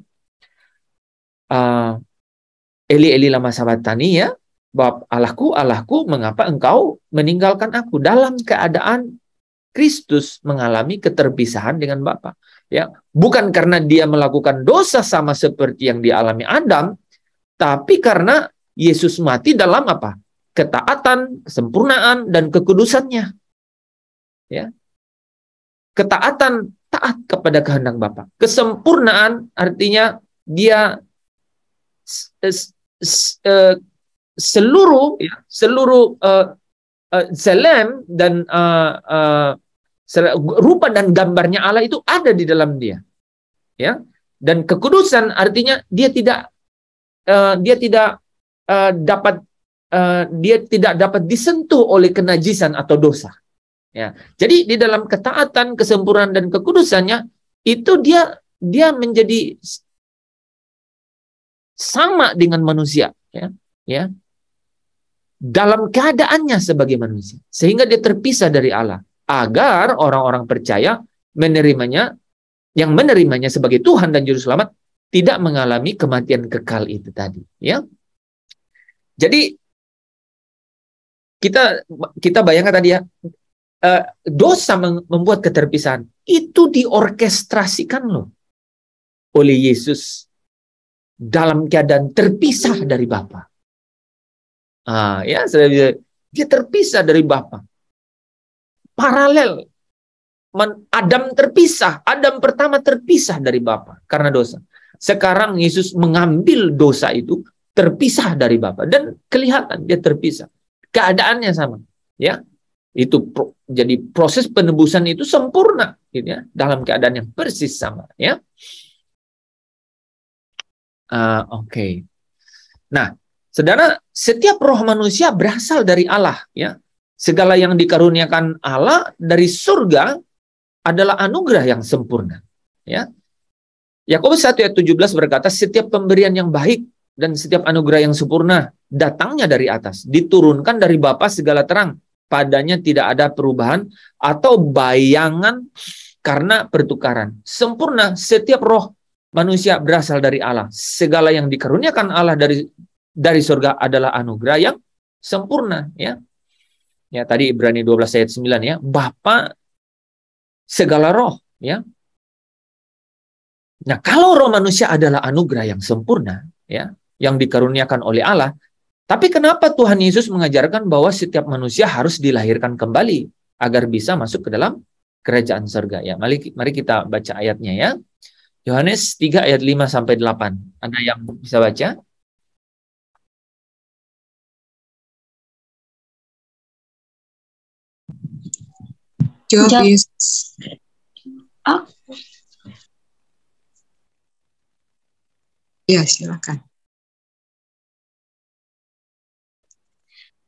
A: Eli Eli lama sabatani ya, Bapa Allahku Allahku mengapa engkau meninggalkan aku. Dalam keadaan Kristus mengalami keterpisahan dengan Bapa ya, bukan karena dia melakukan dosa sama seperti yang dialami Adam, tapi karena Yesus mati dalam apa? Ketaatan, kesempurnaan dan kekudusannya ya. Ketaatan, taat kepada kehendak Bapa. Kesempurnaan artinya dia seluruh zelem dan rupa dan gambarnya Allah itu ada di dalam dia. Ya. Dan kekudusan artinya dia tidak dapat disentuh oleh kenajisan atau dosa. Ya, jadi di dalam ketaatan, kesempurnaan dan kekudusannya itu dia menjadi sama dengan manusia, ya, dalam keadaannya sebagai manusia, sehingga dia terpisah dari Allah, agar orang-orang percaya yang menerimanya sebagai Tuhan dan Juru Selamat tidak mengalami kematian kekal itu tadi, ya. Jadi kita bayangkan tadi ya. Dosa membuat keterpisahan itu diorkestrasikan loh oleh Yesus dalam keadaan terpisah dari Bapa. Ya, dia terpisah dari Bapa. Paralel, Adam terpisah, Adam pertama terpisah dari Bapa karena dosa. Sekarang Yesus mengambil dosa itu, terpisah dari Bapa, dan kelihatan dia terpisah. Keadaannya sama, ya. Itu jadi proses penebusan itu sempurna gitu ya, dalam keadaan yang persis sama ya. Oke. Nah, saudara, setiap roh manusia berasal dari Allah ya. Segala yang dikaruniakan Allah dari surga adalah anugerah yang sempurna ya. Yakobus 1 ayat 17 berkata, setiap pemberian yang baik dan setiap anugerah yang sempurna datangnya dari atas, diturunkan dari Bapa segala terang. Padanya tidak ada perubahan atau bayangan karena pertukaran. Sempurna, setiap roh manusia berasal dari Allah. Segala yang dikaruniakan Allah dari surga adalah anugerah yang sempurna. Ya, tadi Ibrani 12 ayat 9 ya. Bapa segala roh. Ya. Nah, kalau roh manusia adalah anugerah yang sempurna, ya, yang dikaruniakan oleh Allah, tapi kenapa Tuhan Yesus mengajarkan bahwa setiap manusia harus dilahirkan kembali agar bisa masuk ke dalam kerajaan surga ya? Mari kita baca ayatnya ya. Yohanes 3 ayat 5 sampai 8. Ada yang bisa baca?
B: Jawab
F: Jawab.
B: Yesus.
F: Ah,
B: Ya, silakan.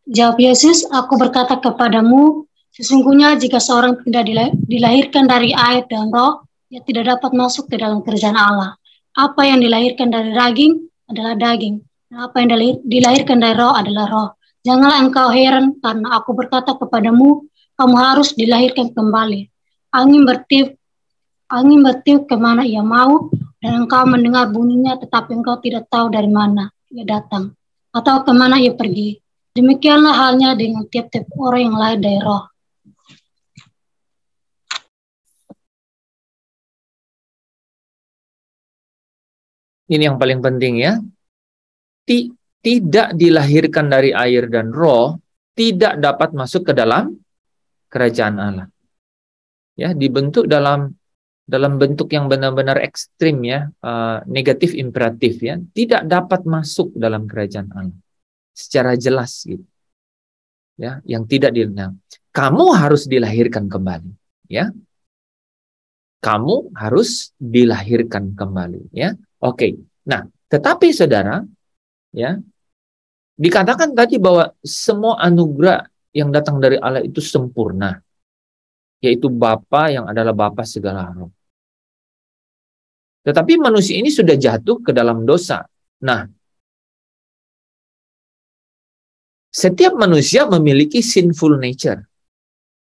F: Jawab Yesus, aku berkata kepadamu, sesungguhnya jika seorang tidak dilahirkan dari air dan roh, ia tidak dapat masuk ke dalam kerajaan Allah. Apa yang dilahirkan dari daging adalah daging, dan apa yang dilahirkan dari roh adalah roh. Janganlah engkau heran karena aku berkata kepadamu, kamu harus dilahirkan kembali. Angin bertiup kemana ia mau, dan engkau mendengar bunyinya, tetapi engkau tidak tahu dari mana ia datang, atau kemana ia pergi. Demikianlah halnya dengan tiap-tiap orang yang lahir dari roh.
A: Ini yang paling penting ya. Tidak dilahirkan dari air dan roh, tidak dapat masuk ke dalam kerajaan Allah. Ya, dibentuk dalam bentuk yang benar-benar ekstrim ya, negatif imperatif ya, tidak dapat masuk dalam kerajaan Allah secara jelas gitu. Ya, yang tidak dilahirkan. Kamu harus dilahirkan kembali, ya. Kamu harus dilahirkan kembali, ya. Oke. Nah, tetapi saudara, ya, dikatakan tadi bahwa semua anugerah yang datang dari Allah itu sempurna, yaitu Bapa yang adalah Bapa segala roh. Tetapi manusia ini sudah jatuh ke dalam dosa. Nah, setiap manusia memiliki sinful nature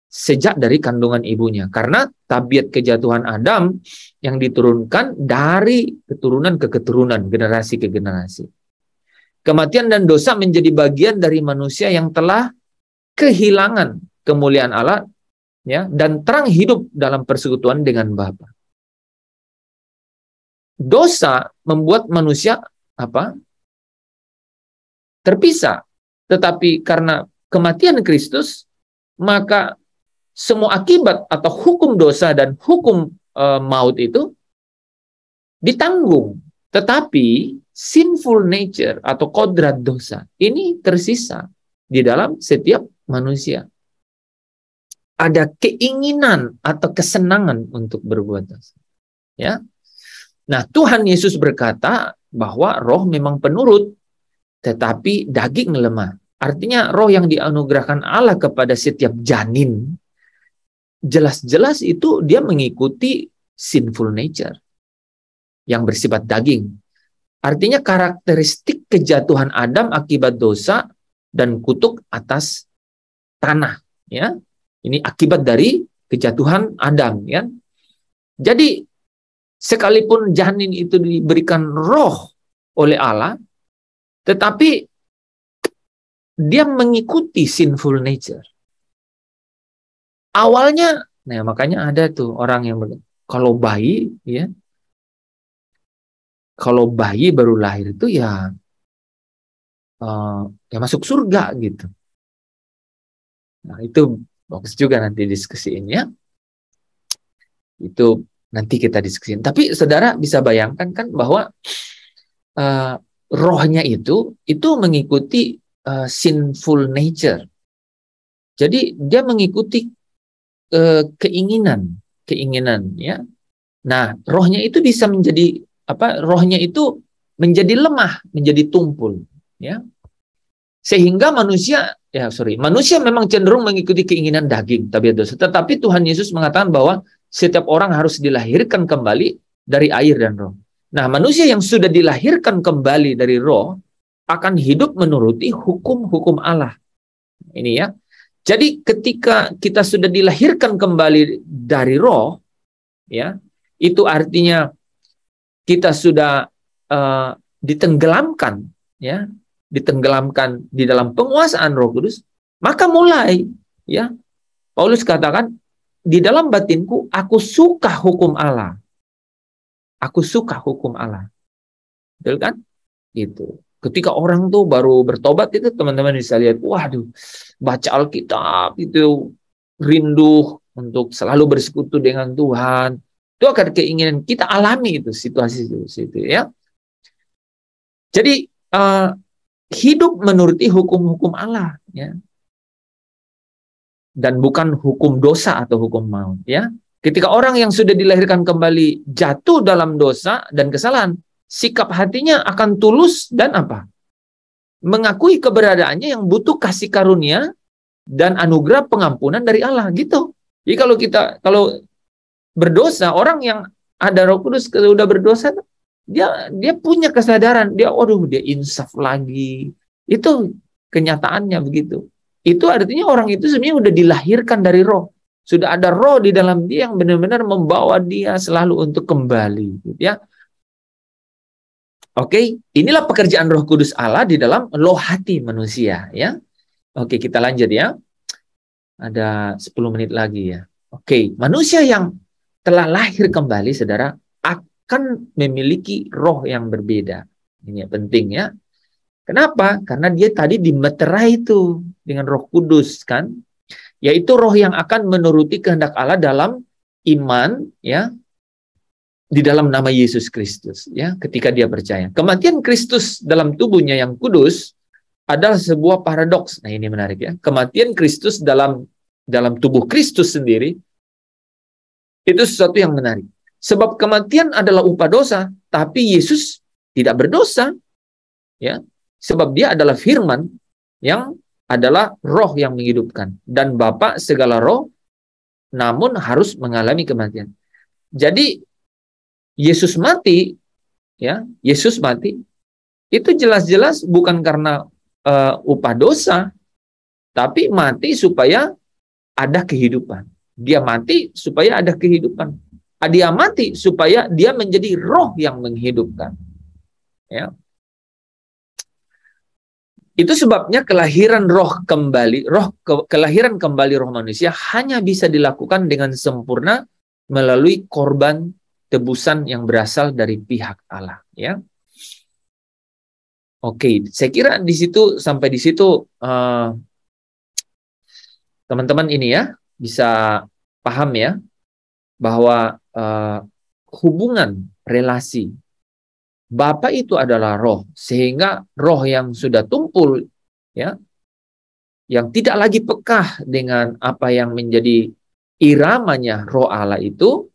A: sejak dari kandungan ibunya. Karena tabiat kejatuhan Adam yang diturunkan dari keturunan ke keturunan, generasi ke generasi. Kematian dan dosa menjadi bagian dari manusia yang telah kehilangan kemuliaan Allah ya, dan terang hidup dalam persekutuan dengan Bapa. Dosa membuat manusia terpisah. Tetapi karena kematian Kristus, maka semua akibat atau hukum dosa dan hukum maut itu ditanggung. Tetapi sinful nature atau kodrat dosa ini tersisa di dalam setiap manusia. Ada keinginan atau kesenangan untuk berbuat dosa. Ya. Nah, Tuhan Yesus berkata bahwa roh memang penurut, tetapi daging lemah. Artinya roh yang dianugerahkan Allah kepada setiap janin, jelas-jelas itu dia mengikuti sinful nature yang bersifat daging. Artinya karakteristik kejatuhan Adam akibat dosa dan kutuk atas tanah. Ya, ini akibat dari kejatuhan Adam. Ya, jadi sekalipun janin itu diberikan roh oleh Allah, tetapi dia mengikuti sinful nature. Awalnya, nah makanya ada tuh orang yang kalau bayi, ya, kalau bayi baru lahir itu ya masuk surga gitu. Nah itu bagus juga nanti diskusiinnya. Itu nanti kita diskusiin. Tapi saudara bisa bayangkan kan bahwa rohnya itu mengikuti sinful nature. Jadi dia mengikuti keinginan ya. Nah, rohnya itu bisa menjadi rohnya itu menjadi lemah, menjadi tumpul ya. Sehingga manusia memang cenderung mengikuti keinginan daging, tabiat dosa. Tetapi Tuhan Yesus mengatakan bahwa setiap orang harus dilahirkan kembali dari air dan roh. Nah, manusia yang sudah dilahirkan kembali dari roh akan hidup menuruti hukum-hukum Allah. Ini ya. Jadi ketika kita sudah dilahirkan kembali dari roh, ya, itu artinya kita sudah ditenggelamkan, ya, ditenggelamkan di dalam penguasaan Roh Kudus, maka mulai, ya, Paulus katakan, di dalam batinku aku suka hukum Allah. Aku suka hukum Allah. Betul kan? Itu. Ketika orang tuh baru bertobat itu teman-teman bisa lihat, waduh, baca Alkitab itu rindu untuk selalu bersekutu dengan Tuhan. Itu akan keinginan kita alami itu situasi itu ya. Jadi hidup menuruti hukum-hukum Allah ya. dan bukan hukum dosa atau hukum maut, ya. Ketika orang yang sudah dilahirkan kembali jatuh dalam dosa dan kesalahan, sikap hatinya akan tulus dan apa? Mengakui keberadaannya yang butuh kasih karunia dan anugerah pengampunan dari Allah, gitu. Jadi kalau berdosa, orang yang ada Roh Kudus sudah berdosa, dia punya kesadaran, dia insaf lagi. Itu kenyataannya begitu. Itu artinya orang itu sebenarnya sudah dilahirkan dari Roh. Sudah ada Roh di dalam dia yang benar-benar membawa dia selalu untuk kembali, gitu ya. Oke, inilah pekerjaan Roh Kudus Allah di dalam loh hati manusia, ya. Oke, kita lanjut ya. Ada 10 menit lagi ya. Oke, manusia yang telah lahir kembali, saudara, akan memiliki roh yang berbeda. Ini penting ya. Kenapa? Karena dia tadi dimeterai itu dengan Roh Kudus, kan? Yaitu roh yang akan menuruti kehendak Allah dalam iman, ya, di dalam nama Yesus Kristus, ya, ketika dia percaya. Kematian Kristus dalam tubuhnya yang kudus adalah sebuah paradoks. Nah, ini menarik ya. Kematian Kristus dalam tubuh Kristus sendiri itu sesuatu yang menarik. Sebab kematian adalah upah dosa, tapi Yesus tidak berdosa, ya. Sebab dia adalah firman yang adalah roh yang menghidupkan, dan Bapa segala roh, namun harus mengalami kematian. Jadi Yesus mati, ya, Yesus mati itu jelas-jelas bukan karena upah dosa, tapi mati supaya ada kehidupan. Dia mati supaya ada kehidupan. Dia mati supaya dia menjadi roh yang menghidupkan. Ya. Itu sebabnya kelahiran roh manusia hanya bisa dilakukan dengan sempurna melalui korban tebusan yang berasal dari pihak Allah, ya. Oke, saya kira sampai di situ teman-teman ini ya bisa paham ya bahwa hubungan relasi Bapa itu adalah roh, sehingga roh yang sudah tumpul, ya, yang tidak lagi pekah dengan apa yang menjadi iramanya roh Allah itu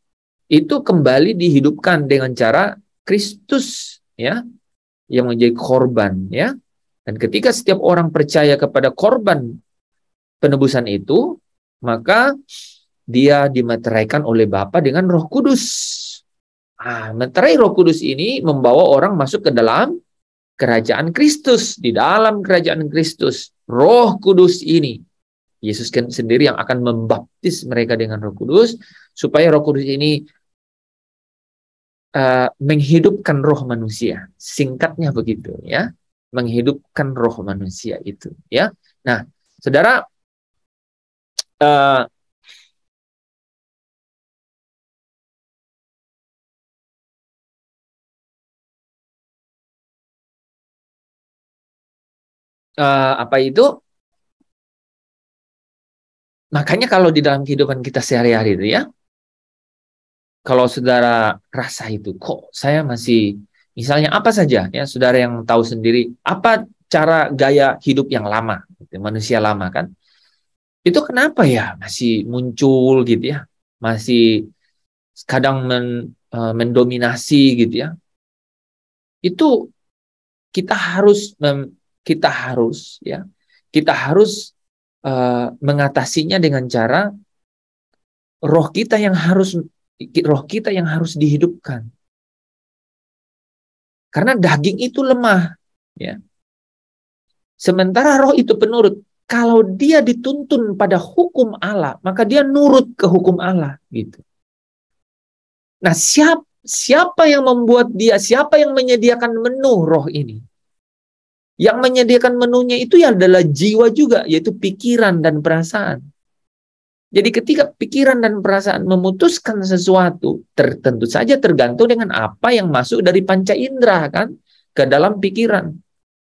A: kembali dihidupkan dengan cara Kristus, ya, yang menjadi korban, ya. Dan ketika setiap orang percaya kepada korban penebusan itu, maka dia dimeteraikan oleh Bapa dengan Roh Kudus. Meterai Roh Kudus ini membawa orang masuk ke dalam kerajaan Kristus. Di dalam kerajaan Kristus, Roh Kudus ini, Yesus sendiri yang akan membaptis mereka dengan Roh Kudus, supaya Roh Kudus ini menghidupkan roh manusia. Singkatnya begitu, ya, menghidupkan roh manusia itu, ya. Nah, saudara, apa itu? Makanya kalau di dalam kehidupan kita sehari-hari itu ya, kalau saudara rasa itu, kok saya masih, misalnya apa saja ya, saudara yang tahu sendiri, apa cara gaya hidup yang lama, gitu, manusia lama kan, itu kenapa ya masih muncul gitu ya, masih kadang mendominasi gitu ya. Itu kita harus mengatasinya dengan cara roh kita yang harus dihidupkan. Karena daging itu lemah, ya. Sementara roh itu penurut. Kalau dia dituntun pada hukum Allah, maka dia nurut ke hukum Allah, gitu. Nah, siapa yang membuat dia, siapa yang menyediakan menu roh ini? Yang menyediakan menunya itu ya adalah jiwa juga, yaitu pikiran dan perasaan. Jadi ketika pikiran dan perasaan memutuskan sesuatu, tentu saja tergantung dengan apa yang masuk dari panca indera kan ke dalam pikiran,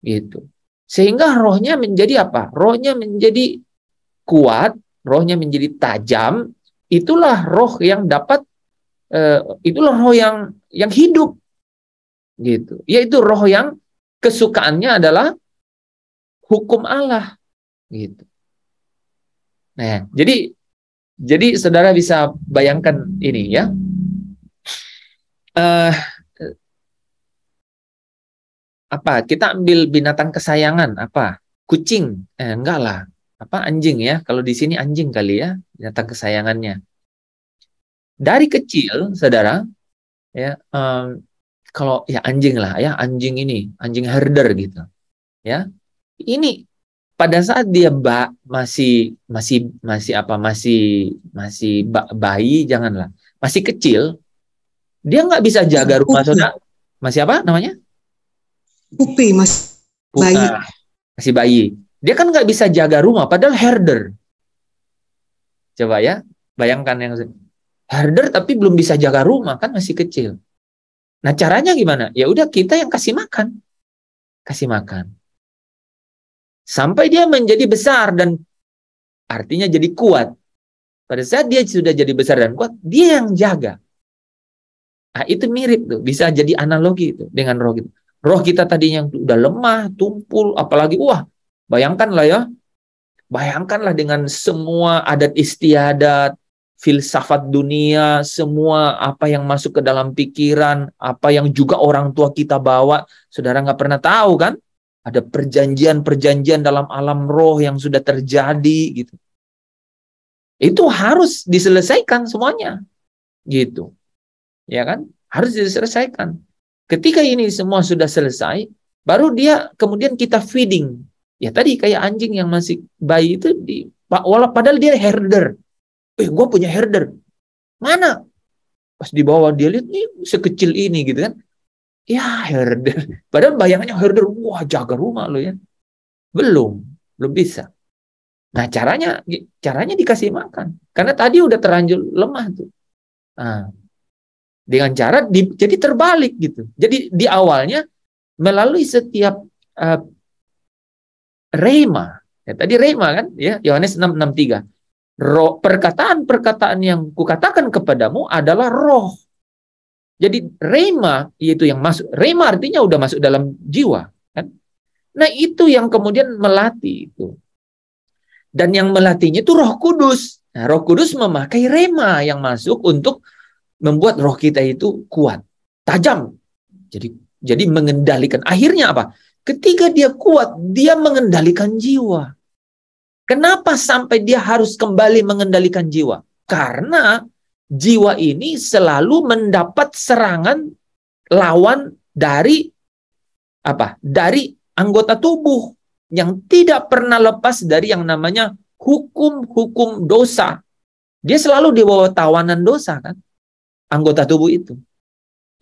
A: gitu. Sehingga rohnya menjadi apa? Rohnya menjadi kuat, rohnya menjadi tajam. Itulah roh yang dapat, itulah roh yang hidup, gitu. Yaitu roh yang kesukaannya adalah hukum Allah, gitu. Nah, jadi saudara bisa bayangkan ini ya. Apa? Kita ambil binatang kesayangan apa? Kucing? Enggak lah. Apa anjing ya? Kalau di sini anjing kali ya, binatang kesayangannya. Dari kecil, saudara, ya, kalau ya anjing lah ya, anjing ini, anjing herder gitu, ya. Ini pada saat dia masih bayi, janganlah, masih kecil, dia nggak bisa jaga rumah saudara. Masih apa namanya?
B: Pupi, bayi.
A: Masih bayi. Dia kan nggak bisa jaga rumah, padahal herder. Coba ya, bayangkan yang herder tapi belum bisa jaga rumah, kan masih kecil. Nah, caranya gimana? Ya udah kita yang kasih makan. Kasih makan. Sampai dia menjadi besar dan artinya jadi kuat. Pada saat dia sudah jadi besar dan kuat, dia yang jaga. Nah, itu mirip tuh, bisa jadi analogi itu dengan roh kita. Roh kita tadinya yang udah lemah, tumpul, apalagi bayangkanlah ya. Bayangkanlah dengan semua adat istiadat, filsafat dunia, semua apa yang masuk ke dalam pikiran, apa yang juga orang tua kita bawa, saudara nggak pernah tahu kan? Ada perjanjian-perjanjian dalam alam roh yang sudah terjadi gitu. Itu harus diselesaikan semuanya, gitu, ya kan? Harus diselesaikan. Ketika ini semua sudah selesai, baru dia kemudian kita feeding. Ya tadi kayak anjing yang masih bayi itu padahal dia herder. Gue punya herder. Mana? Pas dibawa dia lihat nih sekecil ini gitu kan. Ya herder. Padahal bayangannya herder, wah jaga rumah lo ya. Belum bisa. Nah caranya dikasih makan. Karena tadi udah terlanjur lemah tuh. Nah, dengan cara jadi terbalik gitu. Jadi di awalnya melalui setiap rema. Ya, tadi rema kan ya, Yohanes 6:63. Perkataan-perkataan yang kukatakan kepadamu adalah roh. Jadi rema yaitu yang masuk. Rema artinya udah masuk dalam jiwa kan. Nah, itu yang kemudian melatih itu. Dan yang melatihnya itu Roh Kudus. Nah, Roh Kudus memakai rema yang masuk untuk membuat roh kita itu kuat, tajam. Jadi mengendalikan. Akhirnya apa? Ketika dia kuat, dia mengendalikan jiwa. Kenapa sampai dia harus kembali mengendalikan jiwa? Karena jiwa ini selalu mendapat serangan lawan dari apa? Dari anggota tubuh yang tidak pernah lepas dari yang namanya hukum-hukum dosa. Dia selalu di bawah tawanan dosa kan? Anggota tubuh itu.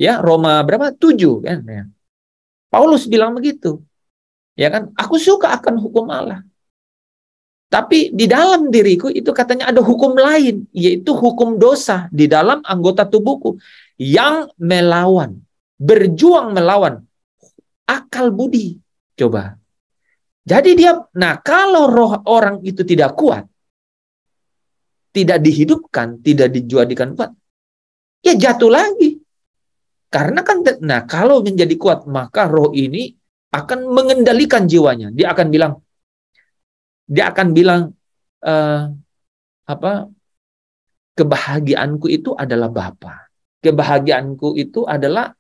A: Ya, Roma berapa? 7 kan ya. Paulus bilang begitu. Ya kan? Aku suka akan hukum Allah. Tapi di dalam diriku itu katanya ada hukum lain, yaitu hukum dosa di dalam anggota tubuhku yang melawan, berjuang melawan akal budi. Coba. Jadi kalau roh orang itu tidak kuat, tidak dihidupkan, tidak dijadikan kuat, ya jatuh lagi. Karena kan, kalau menjadi kuat, maka roh ini akan mengendalikan jiwanya. Dia akan bilang, kebahagiaanku itu adalah Bapa. Kebahagiaanku itu adalah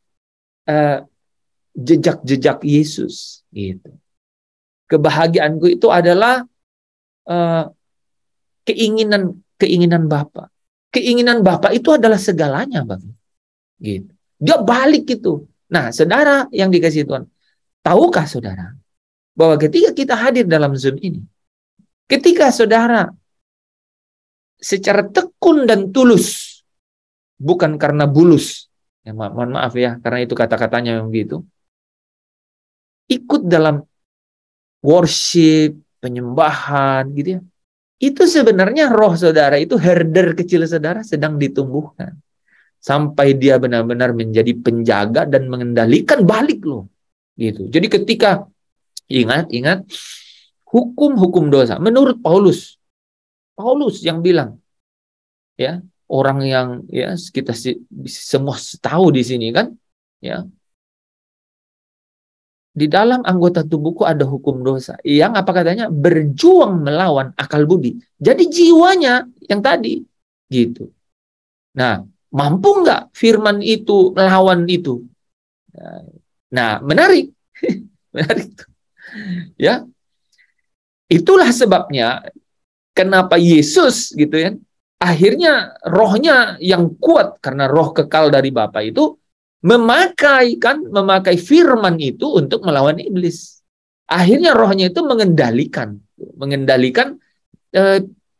A: jejak-jejak Yesus. Gitu. Kebahagiaanku itu adalah keinginan Bapa. Keinginan Bapa itu adalah segalanya, Bang. Gitu. Dia balik gitu. Nah, saudara yang dikasih Tuhan, tahukah saudara bahwa ketika kita hadir dalam Zoom ini, ketika saudara secara tekun dan tulus, bukan karena bulus, ya, mohon maaf ya, karena itu kata-katanya yang begitu, ikut dalam worship, penyembahan, gitu ya, itu sebenarnya roh saudara itu, herder kecil saudara sedang ditumbuhkan. Sampai dia benar-benar menjadi penjaga dan mengendalikan balik loh. Gitu. Jadi ketika, ingat, hukum-hukum dosa, menurut Paulus yang bilang, ya, orang yang ya kita semua tahu di sini kan, ya, di dalam anggota tubuhku ada hukum dosa yang apa katanya berjuang melawan akal budi. Jadi jiwanya yang tadi gitu. Nah, mampu nggak firman itu melawan itu? Nah, menarik, menarik. Ya, itulah sebabnya kenapa Yesus gitu ya. Akhirnya rohnya yang kuat karena roh kekal dari Bapa itu memakai firman itu untuk melawan iblis. Akhirnya rohnya itu mengendalikan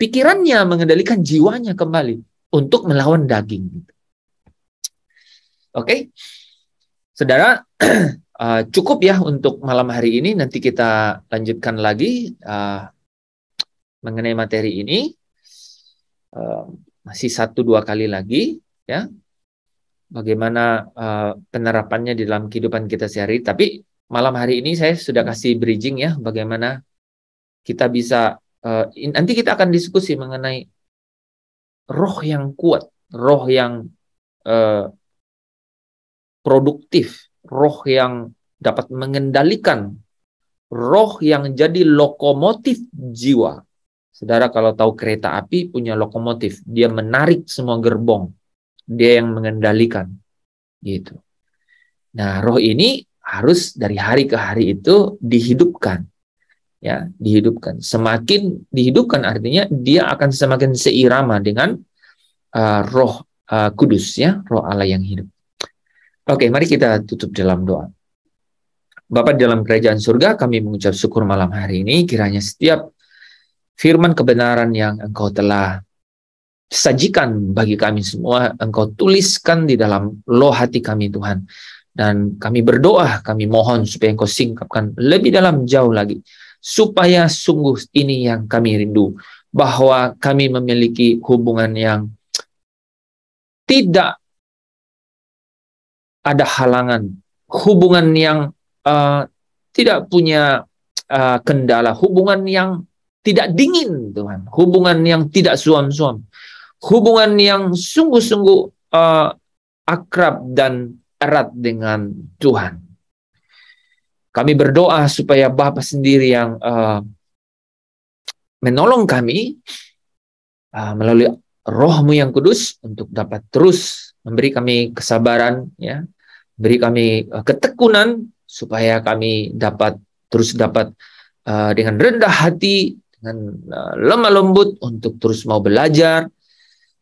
A: pikirannya, mengendalikan jiwanya kembali untuk melawan daging. Oke, saudara, cukup ya untuk malam hari ini. Nanti kita lanjutkan lagi mengenai materi ini. Masih 1-2 kali lagi ya. Bagaimana penerapannya di dalam kehidupan kita sehari. Tapi malam hari ini saya sudah kasih bridging ya, bagaimana kita bisa, nanti kita akan diskusi mengenai roh yang kuat, roh yang produktif, roh yang dapat mengendalikan, roh yang jadi lokomotif jiwa. Saudara kalau tahu kereta api punya lokomotif, dia menarik semua gerbong. Dia yang mengendalikan gitu. Nah, roh ini harus dari hari ke hari itu dihidupkan. Ya, dihidupkan. Semakin dihidupkan artinya dia akan semakin seirama dengan roh kudus ya, roh Allah yang hidup. Oke, mari kita tutup dalam doa. Bapa di dalam kerajaan surga, kami mengucap syukur malam hari ini kiranya setiap firman kebenaran yang Engkau telah sajikan bagi kami semua, Engkau tuliskan di dalam loh hati kami Tuhan. Dan kami berdoa, kami mohon supaya Engkau singkapkan lebih dalam jauh lagi. Supaya sungguh ini yang kami rindu. Bahwa kami memiliki hubungan yang tidak ada halangan. Hubungan yang tidak punya kendala. Hubungan yang tidak dingin Tuhan. Hubungan yang tidak suam-suam. Hubungan yang sungguh-sungguh akrab dan erat dengan Tuhan. Kami berdoa supaya Bapa sendiri yang menolong kami melalui Roh-Mu yang kudus untuk dapat terus memberi kami kesabaran, ya, beri kami ketekunan supaya kami dapat dengan rendah hati, dengan lemah lembut untuk terus mau belajar.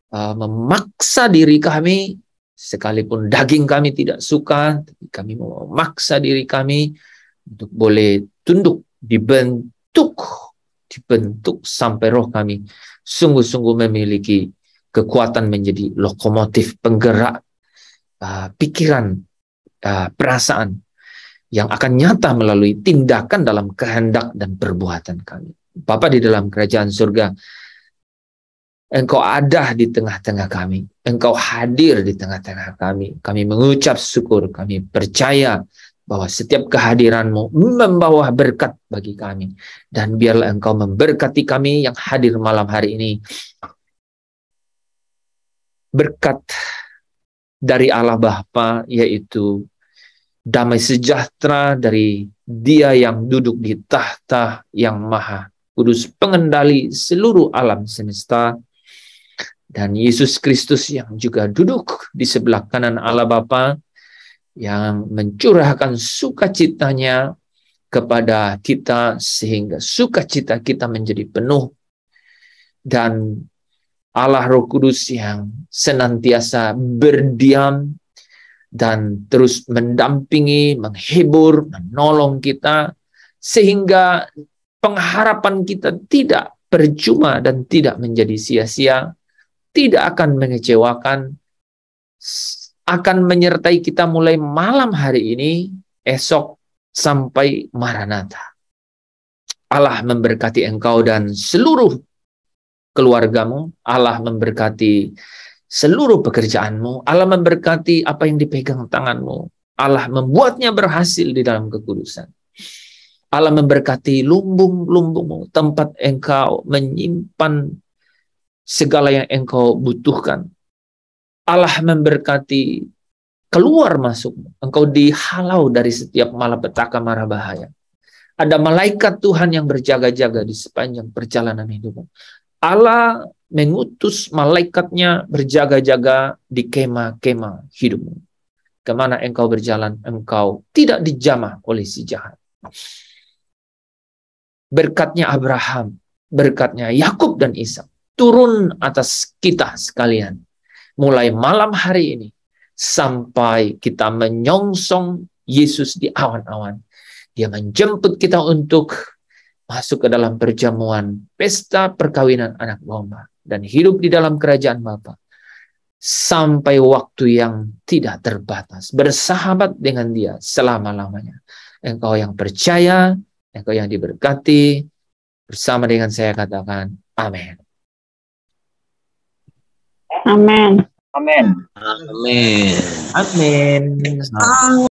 A: Memaksa diri kami, sekalipun daging kami tidak suka, tapi kami mau memaksa diri kami untuk boleh tunduk, dibentuk sampai roh kami sungguh-sungguh memiliki kekuatan menjadi lokomotif penggerak pikiran, perasaan yang akan nyata melalui tindakan dalam kehendak dan perbuatan kami. Bapa di dalam kerajaan surga, Engkau ada di tengah-tengah kami. Engkau hadir di tengah-tengah kami. Kami mengucap syukur. Kami percaya bahwa setiap kehadiran-Mu membawa berkat bagi kami. Dan biarlah Engkau memberkati kami yang hadir malam hari ini. Berkat dari Allah Bapa, yaitu damai sejahtera dari Dia yang duduk di tahta yang maha kudus, pengendali seluruh alam semesta. Dan Yesus Kristus yang juga duduk di sebelah kanan Allah Bapa, yang mencurahkan sukacitanya kepada kita sehingga sukacita kita menjadi penuh. Dan Allah Roh Kudus yang senantiasa berdiam dan terus mendampingi, menghibur, menolong kita sehingga pengharapan kita tidak percuma dan tidak menjadi sia-sia. Tidak akan mengecewakan, akan menyertai kita mulai malam hari ini, esok, sampai Maranatha. Allah memberkati engkau dan seluruh keluargamu, Allah memberkati seluruh pekerjaanmu, Allah memberkati apa yang dipegang tanganmu, Allah membuatnya berhasil di dalam kekudusan. Allah memberkati lumbung-lumbungmu, tempat engkau menyimpan segala yang engkau butuhkan. Allah memberkati keluar masuk. Engkau dihalau dari setiap malapetaka mara bahaya. Ada malaikat Tuhan yang berjaga-jaga di sepanjang perjalanan hidupmu. Allah mengutus malaikatnya berjaga-jaga di kemah-kemah hidupmu. Kemana engkau berjalan, engkau tidak dijamah oleh si jahat. Berkatnya Abraham, berkatnya Yakub dan Ishak turun atas kita sekalian. Mulai malam hari ini sampai kita menyongsong Yesus di awan-awan. Dia menjemput kita untuk masuk ke dalam perjamuan pesta perkawinan anak domba dan hidup di dalam kerajaan Bapa sampai waktu yang tidak terbatas, bersahabat dengan Dia selama-lamanya. Engkau yang percaya, engkau yang diberkati, bersama dengan saya katakan amin.
C: Amin.
D: Amin.
A: Amin.